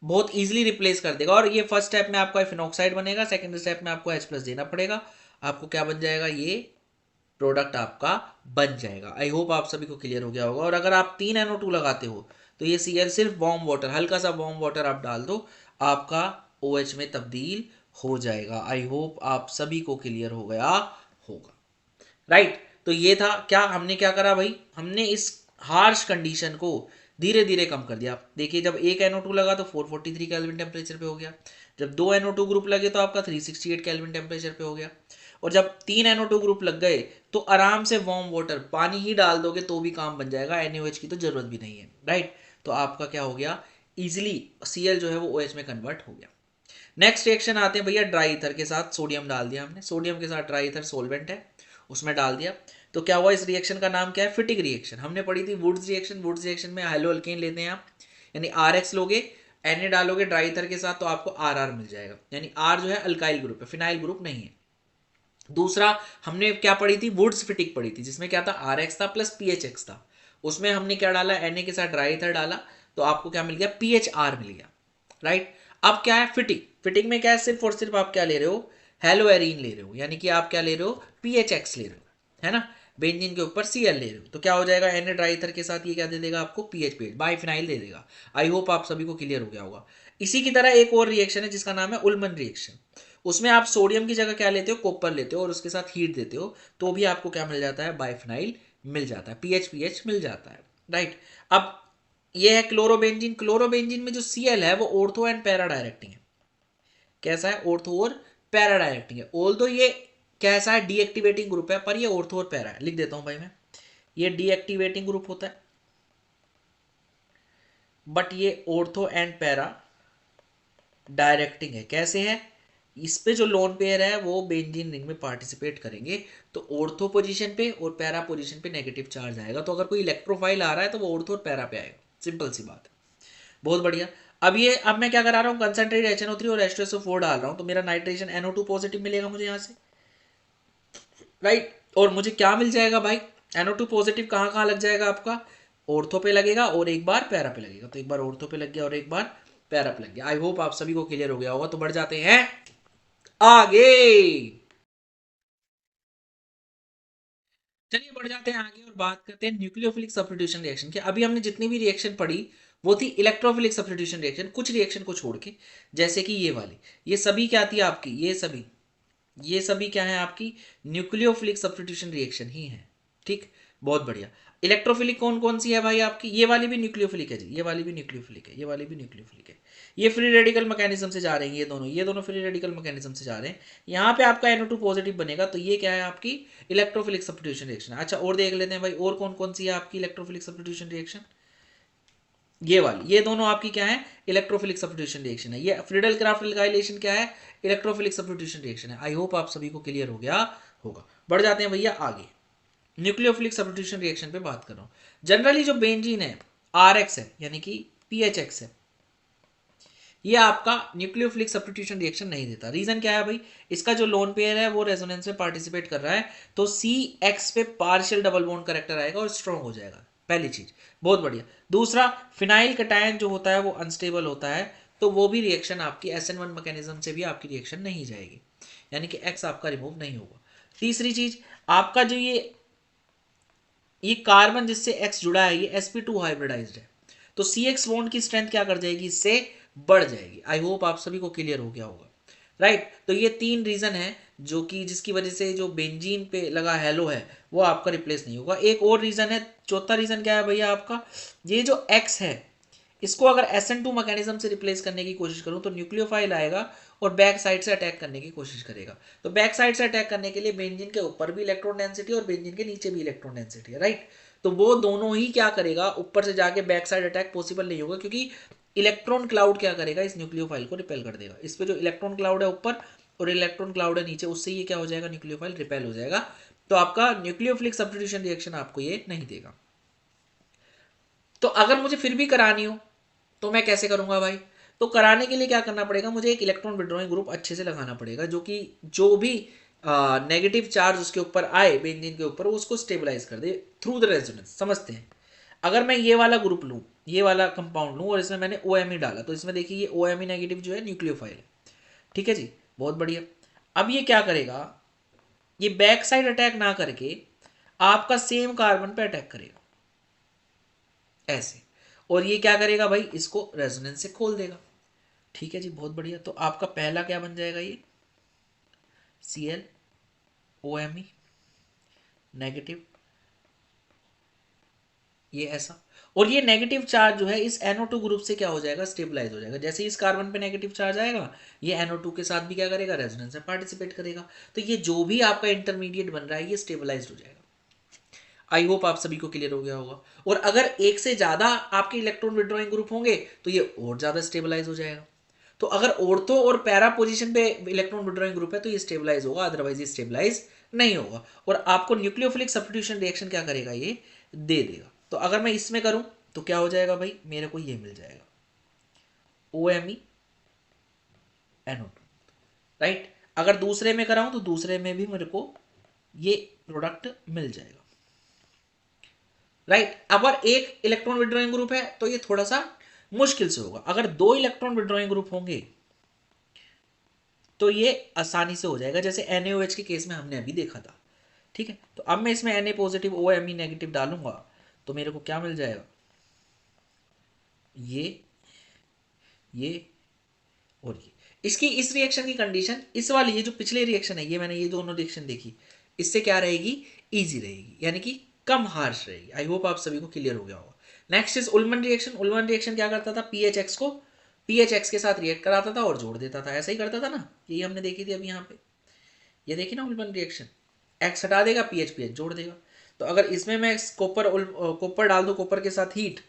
बहुत इजीली रिप्लेस कर देगा। और ये फर्स्ट स्टेप में आपका फिनोक्साइड बनेगा, सेकंड स्टेप में आपको H+ देना पड़ेगा, आपको क्या बन जाएगा, ये प्रोडक्ट आपका बन जाएगा। आई होप आप सभी को क्लियर हो गया होगा। और अगर आप 3 NO2 लगाते हो तो ये Cl सिर्फ वार्म वाटर, हल्का सा वार्म वाटर आप डाल दो, आपका OH में तब्दील हो जाएगा। आई होप आप सभी को क्लियर हो गया होगा, राइट। तो ये था क्या, हमने क्या करा भाई, हमने इस हार्श कंडीशन को धीरे धीरे कम कर दिया। देखिए जब एक NO2 लगा तो 443 केल्विन टेम्परेचर पे हो गया, जब 2 NO2 ग्रुप लगे तो आपका 368 केल्विन टेम्परेचर पे हो गया, और जब 3 NO2 ग्रुप लग गए तो आराम से वार्म वाटर, पानी ही डाल दोगे तो भी काम बन जाएगा, NaOH की तो जरूरत भी नहीं है, राइट। तो आपका क्या हो गया, इजिली Cl जो है वो OH में कन्वर्ट हो गया। नेक्स्ट रिएक्शन आते हैं भैया ड्राई ईथर के साथ, सोडियम डाल दिया हमने, सोडियम के साथ ड्राई ईथर सोलवेंट है उसमें डाल दिया, तो क्या हुआ, इस रिएक्शन का नाम क्या है, फिटिक रिएक्शन। हमने पढ़ी थी वुड्स रिएक्शन, वुड्स रिएक्शन में हेलो अल्केन लेते हैं आप, यानी RX लोगे, Na डालोगे ड्राई ईथर के साथ तो आपको RR मिल जाएगा, यानी R जो है अल्काइल ग्रुप है, फिनाइल ग्रुप नहीं है। दूसरा हमने क्या पढ़ी थी, वुड्स फिटिक पढ़ी थी, जिसमें क्या था, RX था प्लस PHX था, उसमें हमने क्या डाला, Na के साथ ड्राई ईथर डाला, तो आपको क्या मिल गया, PHR मिल गया, राइट। अब क्या है फिटिक, फिटिक में क्या है, सिर्फ और सिर्फ आप क्या ले रहे हो, हेलोएरीन ले रहे हो, यानी कि आप क्या ले रहे हो, PHX ले रहे हो, है ना, बेंजीन के ऊपर Cl ले रहे हो, तो क्या हो जाएगा, Na ड्राई ईथर के साथ ये क्या दे देगा आपको, PH बाइफिनाइल दे देगा। आई होप आप सभी को क्लियर हो गया होगा। इसी की तरह एक और रिएक्शन है जिसका नाम है उल्मन रिएक्शन, उसमें आप सोडियम की जगह क्या लेते हो, कॉपर लेते हो और उसके साथ हीट देते हो, तो भी आपको क्या मिल जाता है, बाइफिनाइल मिल जाता है, PH मिल जाता है, राइट। अब ये है क्लोरोबेंजीन, क्लोरोबेंजीन में जो Cl है वो ऑर्थो एंड पैरा डायरेक्टिंग है, कैसा है, ऑर्थो और पैरा डायरेक्टिंग है। ऑल्दो ये कैसा है, डीएक्टिवेटिंग ग्रुप है, पर ये ऑर्थो और पैरा है, लिख देता हूं भाई मैं, ये डीएक्टिवेटिंग ग्रुप होता है, बट ये ऑर्थो एंड पैरा डायरेक्टिंग है। कैसे है, इस पे जो लोन पेयर है वो बेंजीन रिंग में पार्टिसिपेट करेंगे, तो ऑर्थो पोजीशन पे और पैरा पोजीशन पे नेगेटिव चार्ज आएगा, तो अगर कोई इलेक्ट्रोफाइल आ रहा है तो वो ऑर्थो और पैरा पे आएगा, सिंपल सी बात है। बहुत बढ़िया। अब मैं क्या करा रहा हूँ, कंसंट्रेट HNO3 और H2SO4 डाल रहा हूँ, तो मेरा नाइट्रेशन NO2 पॉजिटिव मिलेगा मुझे यहाँ से, राइट। और मुझे क्या मिल जाएगा भाई, NO2 पॉजिटिव कहाँ कहाँ लग जाएगा आपका, ऑर्थो पे लगेगा और एक बार पैरा पे लगेगा। तो एक बार ऑर्थो पे लग गया और एक बार पैरा पे लग गया। आई होप आप सभी को क्लियर हो गया होगा। तो बढ़ जाते हैं आगे। चलिए बढ़ जाते हैं आगे और बात करते हैं न्यूक्लियोफिलिक सब्स्टिट्यूशन रिएक्शन की। अभी हमने जितनी भी रिएक्शन पढ़ी वो थी इलेक्ट्रोफिलिक सब्स्टिट्यूशन रिएक्शन, कुछ रिएक्शन को छोड़ के, जैसे कि ये वाली, ये सभी क्या थी आपकी, ये सभी क्या है आपकी, न्यूक्लियोफिलिक सब्स्टिट्यूशन रिएक्शन ही है। ठीक, बहुत बढ़िया। इलेक्ट्रोफिलिक कौन कौन सी है भाई आपकी, ये वाली भी न्यूक्लियोफिलिक है जी, ये वाली भी न्यूक्लियोफिलिक है, ये वाली भी न्यूक्लियोफिलिक है। ये फ्री रेडिकल मैकेनिज्म से जा रहे हैं, ये दोनों फ्री रेडिकल मैकेनिज्म से जा रहे हैं। यहाँ पे आपका NO2 पॉजिटिव बनेगा, तो ये क्या है आपकी इलेक्ट्रोफिलिक सब्स्टिट्यूशन रिएक्शन। अच्छा और देख लेते हैं भाई, और कौन कौन सी है आपकी इलेक्ट्रोफिलिक सब्स्टिट्यूशन रिएक्शन। ये वाली, ये दोनों आपकी क्या है इलेक्ट्रोफिलिक सब्स्टिट्यूशन रिएक्शन है। ये फ्रीडल क्राफ्ट एल्काइलेशन क्या है, इलेक्ट्रोफिलिक सब्स्टिट्यूशन रिएक्शन है। आई होप आप सभी को क्लियर हो गया होगा। बढ़ जाते हैं भैया आगे, न्यूक्लियोफिलिक सब्स्टिट्यूशन रिएक्शन पे बात कर रहा हूँ। जनरली जो बेंजीन है RX है, यानी कि PHX है, ये आपका न्यूक्लियोफिलिक सब्स्टिट्यूशन रिएक्शन नहीं देता। रीजन क्या है भाई, इसका जो लोन पेयर है वो रेजोनेंस में पार्टिसिपेट कर रहा है, तो CX पे पार्शियल डबल बॉन्ड करेक्टर आएगा और स्ट्रॉन्ग हो जाएगा, पहली चीज। बहुत बढ़िया। दूसरा, फिनाइल कटायन जो होता है वो अनस्टेबल होता है, तो वो भी रिएक्शन आपकी SN1 मैकेनिज्म से भी आपकी रिएक्शन नहीं जाएगी, यानी कि X आपका रिमूव नहीं होगा। तीसरी चीज, आपका जो ये कार्बन जिससे X जुड़ा है ये sp2 हाइब्रिडाइज्ड है, तो CX बॉन्ड की स्ट्रेंथ क्या कर जाएगी, इससे बढ़ जाएगी। आई होप आप सभी को क्लियर हो गया होगा। राइट, तो ये 3 रीजन है जो कि जिसकी वजह से जो बेंजीन पे लगा हेलो है वो आपका रिप्लेस नहीं होगा। एक और रीजन है, चौथा रीजन क्या है भैया आपका, ये जो X है इसको अगर SN2 मैकेनिज्म से रिप्लेस करने की कोशिश करूं तो न्यूक्लियोफाइल आएगा और बैक साइड से अटैक करने की कोशिश करेगा। तो बैक साइड से अटैक करने के लिए बेंजीन के ऊपर भी इलेक्ट्रॉन डेंसिटी और बेंजीन के नीचे भी इलेक्ट्रॉन डेंसिटी है, राइट। तो वो दोनों ही क्या करेगा, ऊपर से जाके बैक साइड अटैक पॉसिबल नहीं होगा, क्योंकि इलेक्ट्रॉन क्लाउड क्या करेगा, इस न्यूक्लियोफाइल को रिपेल कर देगा। इस पे जो इलेक्ट्रॉन क्लाउड है ऊपर और इलेक्ट्रॉन क्लाउड है नीचे, उससे ये क्या हो जाएगा, न्यूक्लियोफाइल रिपेल हो जाएगा। तो आपका न्यूक्लियोफिलिक सब्स्टिट्यूशन रिएक्शन आपको ये नहीं देगा। तो अगर मुझे फिर भी करानी हो तो मैं कैसे करूंगा भाई, तो कराने के लिए क्या करना पड़ेगा, मुझे एक इलेक्ट्रॉन विड्रॉइंग ग्रुप अच्छे से लगाना पड़ेगा, जो कि जो भी नेगेटिव चार्ज उसके ऊपर आए बेंजीन के ऊपर, उसको स्टेबलाइज कर दे थ्रू द रेजोनेंस। समझते हैं, अगर मैं ये वाला ग्रुप लूँ, ये वाला कंपाउंड लूँ और इसमें मैंने OMe डाला, तो इसमें देखिए ये OMe नेगेटिव जो है न्यूक्लियोफाइल है। ठीक है जी, बहुत बढ़िया। अब ये क्या करेगा, ये बैक साइड अटैक ना करके आपका सेम कार्बन पे अटैक करेगा ऐसे, और ये क्या करेगा भाई, इसको रेजोनेंस से खोल देगा। ठीक है जी, बहुत बढ़िया। तो आपका पहला क्या बन जाएगा, ये ClOMe नेगेटिव, ये ऐसा, और ये नेगेटिव चार्ज जो है इस NO2 ग्रुप से क्या हो जाएगा, स्टेबलाइज हो जाएगा। जैसे इस कार्बन पे नेगेटिव चार्ज आएगा, ये NO2 के साथ भी क्या करेगा, रेजोनेंस में पार्टिसिपेट करेगा। तो ये जो भी आपका इंटरमीडिएट बन रहा है ये स्टेबलाइज हो जाएगा। आई होप आप सभी को क्लियर हो गया होगा। और अगर एक से ज्यादा आपके इलेक्ट्रॉन विड्रॉइंग ग्रुप होंगे तो ये और ज्यादा स्टेबलाइज हो जाएगा। तो अगर ऑर्थो और पैरा पोजीशन पे इलेक्ट्रॉन विड्रॉइंग ग्रुप है तो ये स्टेबलाइज होगा, अदरवाइज ये स्टेबलाइज नहीं होगा। और आपको न्यूक्लियोफिलिक सब्स्टिट्यूशन रिएक्शन क्या करेगा, ये दे देगा। तो अगर मैं इसमें करूं तो क्या हो जाएगा भाई, मेरे को ये मिल जाएगा OMe NO2, राइट। अगर दूसरे में कराऊं तो दूसरे में भी मेरे को ये प्रोडक्ट मिल जाएगा, राइट। अगर एक इलेक्ट्रॉन विड्रॉइंग ग्रुप है तो ये थोड़ा सा मुश्किल से होगा। अगर 2 इलेक्ट्रॉन विड्रॉइंग ग्रुप होंगे तो ये आसानी से हो जाएगा, जैसे NaOH के केस में हमने अभी देखा था। ठीक है, तो अब मैं इसमें Na पॉजिटिव OMe नेगेटिव डालूंगा तो मेरे को क्या मिल जाएगा, ये और ये। इसकी इस रिएक्शन की कंडीशन, इस वाली ये जो पिछले रिएक्शन है, ये मैंने ये दोनों रिएक्शन देखी, इससे क्या रहेगी, इजी रहेगी, यानी कि कम हार्श रहेगी। आई होप आप सभी को क्लियर हो गया होगा। Next is Ullman reaction. Ullman reaction क्या करता था, PHX को PHX के साथ रिएक्ट कराता था और जोड़ देता था, ऐसा ही करता था ना, यही हमने देखी थी अभी यहाँ पे। ये देखी ना उल्मन रिएक्शन, X हटा देगा, PH जोड़ देगा। तो अगर इसमें मैं कॉपर डाल दूं, कॉपर के साथ हीट,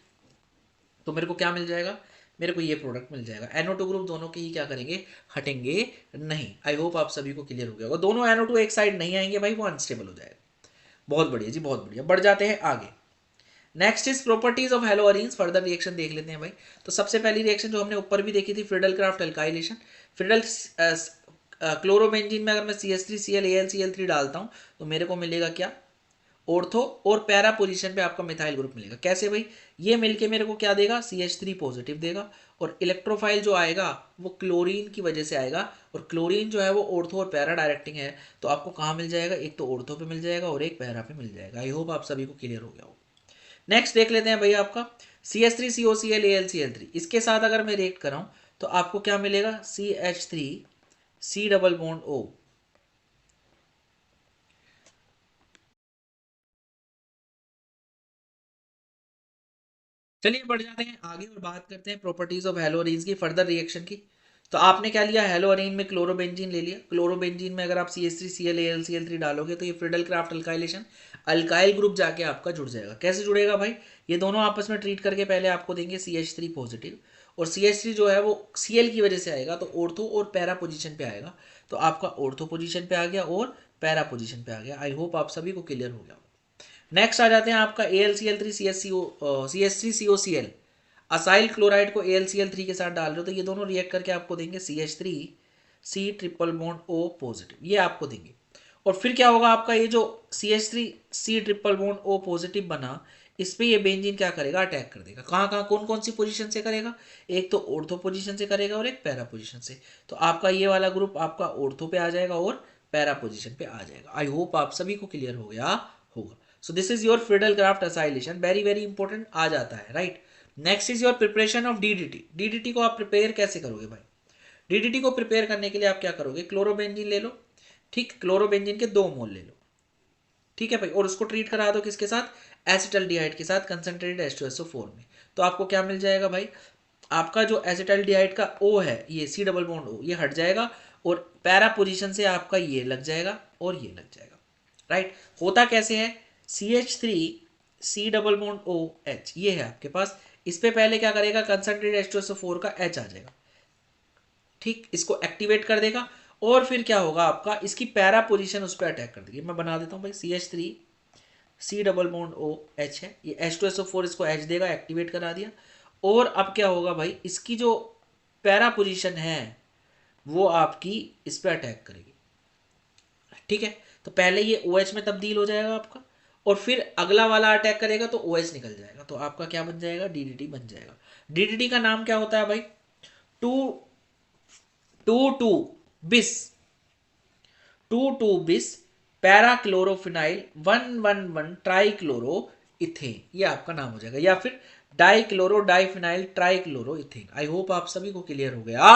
तो मेरे को क्या मिल जाएगा, मेरे को ये प्रोडक्ट मिल जाएगा। NO2 ग्रुप दोनों के ही क्या करेंगे, हटेंगे नहीं। आई होप आप सभी को क्लियर हो गया होगा। दोनों NO2 एक साइड नहीं आएंगे भाई, वो अनस्टेबल हो जाएगा। बहुत बढ़िया जी, बहुत बढ़िया। बढ़ जाते हैं आगे। Next is properties of haloarenes. Further reaction देख लेते हैं भाई। तो सबसे पहली रिएक्शन जो हमने ऊपर भी देखी थी, Friedel craft alkylation. Friedel chlorobenzene में अगर मैं CH3Cl AlCl3 डालता हूं तो मेरे को मिलेगा क्या, ऑर्थो और पैरा पोजीशन पे आपका मिथाइल ग्रुप मिलेगा। कैसे भाई, ये मिलके मेरे को क्या देगा, CH3 पॉजिटिव देगा, और इलेक्ट्रोफाइल जो आएगा वो क्लोरीन की वजह से आएगा, और क्लोरीन जो है वो ऑर्थो और पैरा डायरेक्टिंग है, तो आपको कहाँ मिल जाएगा, एक तो ऑर्थो पे मिल जाएगा और एक पैरा पे मिल जाएगा। आई होप आप सभी को क्लियर हो गया हो। नेक्स्ट देख लेते हैं भैया आपका CH3COCl AlCl3, इसके साथ अगर मैं रिएक्ट कराऊं तो आपको क्या मिलेगा, CH3C डबल बॉन्ड O। चलिए बढ़ जाते हैं आगे और बात करते हैं प्रॉपर्टीज ऑफ हेलोअरीन्स की, फर्दर रिएक्शन की। तो आपने क्या लिया, हेलोअरीन में क्लोरोबेंजीन ले लिया। क्लोरोबेंजीन में अगर आप CH3Cl AlCl3 डालोगे तो ये Friedel Crafts alkylation, alkyl group जाके आपका जुड़ जाएगा। कैसे जुड़ेगा भाई, ये दोनों आपस में ट्रीट करके पहले आपको देंगे CH3 पॉजिटिव, और CH3 जो है वो Cl की वजह से आएगा तो ऑर्थो और पैरा पोजीशन पे आएगा, तो आपका ऑर्थो पोजीशन पे आ गया और पैरा पोजीशन पे आ गया। आई होप आप सभी को क्लियर हो गया। नेक्स्ट आ जाते हैं आपका AlCl3CH3COCl, असाइल क्लोराइड को AlCl3 के साथ डाल रहे हो तो ये दोनों रिएक्ट करके आपको देंगे CH3C triple bond O positive, ये आपको देंगे। और फिर क्या होगा, आपका ये जो CH3C triple bond O positive बना, इस पे ये बेंजीन क्या करेगा, अटैक कर देगा। कहाँ कहाँ, कौन कौन सी पोजीशन से करेगा, एक तो ऑर्थो पोजीशन से करेगा और एक पैरा पोजीशन से। तो आपका ये वाला ग्रुप आपका ऑर्थो पे आ जाएगा और पैरा पोजीशन पे आ जाएगा। आई होप आप सभी को क्लियर हो गया होगा। So this is your Friedel Crafts acylation, very very important आ जाता है, right. Next is your preparation of DDT। DDT को आप प्रिपेयर कैसे करोगे भाई, DDT को प्रिपेयर करने के लिए आप क्या करोगे, क्लोरोबेंजीन ले लो, ठीक, क्लोरोबेंजीन के 2 मोल ले लो, ठीक है भाई, और उसको ट्रीट करा दो किसके साथ, एसिटल्डिहाइड के साथ कंसंट्रेटेड H2SO4 में। तो आपको क्या मिल जाएगा भाई, आपका जो एसिटल्डिहाइड का O है, ये C डबल बॉन्ड O, ये हट जाएगा और पैरा पोजीशन से आपका ये लग जाएगा और ये लग जाएगा, राइट। होता कैसे है, CH3C डबल बॉन्ड OH ये है आपके पास, इस पे पहले क्या करेगा, कंसंट्रेटेड H2SO4 का H आ जाएगा, ठीक, इसको एक्टिवेट कर देगा, और फिर क्या होगा आपका, इसकी पैरा पोजीशन उस पर अटैक कर देगी। मैं बना देता हूँ भाई, CH3C डबल बॉन्ड OH है, ये H2SO4 इसको H देगा, एक्टिवेट करा दिया। और अब क्या होगा भाई, इसकी जो पैरा पोजीशन है वो आपकी इस पर अटैक करेगी, ठीक है। तो पहले ये OH में तब्दील हो जाएगा आपका, और फिर अगला वाला अटैक करेगा तो OH निकल जाएगा, तो आपका क्या बन जाएगा, DDT बन जाएगा। DDT का नाम क्या होता है भाई, टू टू टू बिस, टू टू बिस पैराक्लोरोफिनाइल 111 ट्राइक्लोरो इथेन, ये आपका नाम हो जाएगा, या फिर डाइक्लोरो डाइफिनाइल ट्राइक्लोरो इथेन। आई होप आप सभी को क्लियर हो गया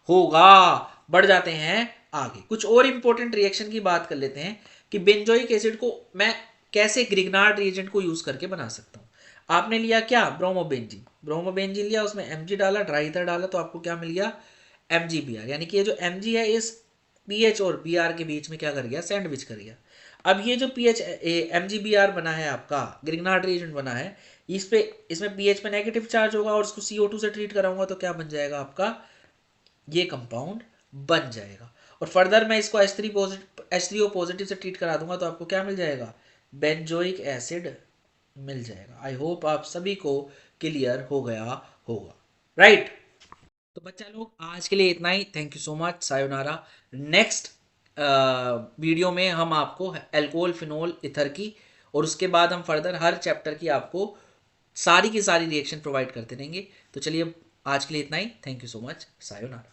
होगा। बढ़ जाते हैं आगे, कुछ और इंपॉर्टेंट रिएक्शन की बात कर लेते हैं कि बेंजोइक एसिड को मैं कैसे ग्रिग्नार्ड रिएजेंट को यूज करके बना सकता हूं। आपने लिया क्या, ब्रोमोबेंजीन, ब्रोमोबेंजीन लिया, उसमें Mg डाला, ड्राई ईथर डाला, तो आपको क्या मिल गया, MgBr, यानी कि ये जो Mg है इस पीएच और Br के बीच में क्या कर गया, सैंडविच कर गया। अब ये जो पीएच MgBr बना है आपका, ग्रिग्नार्ड रिएजेंट बना है, इस पे, इसमें पीएच पे नेगेटिव चार्ज होगा और उसको CO2 से ट्रीट कराऊंगा तो क्या बन जाएगा आपका, ये कंपाउंड बन जाएगा। और फर्दर मैं इसको H3O पॉजिटिव से ट्रीट करा दूंगा तो आपको क्या मिल जाएगा, बेंजोइक एसिड मिल जाएगा। आई होप आप सभी को क्लियर हो गया होगा, राइट। तो बच्चा लोग आज के लिए इतना ही, thank you so much, sayonara. Next video में हम आपको अल्कोहल फिनोल इथर की और उसके बाद हम फर्दर हर चैप्टर की आपको सारी की सारी रिएक्शन प्रोवाइड करते रहेंगे। तो चलिए आज के लिए इतना ही, thank you so much, sayonara.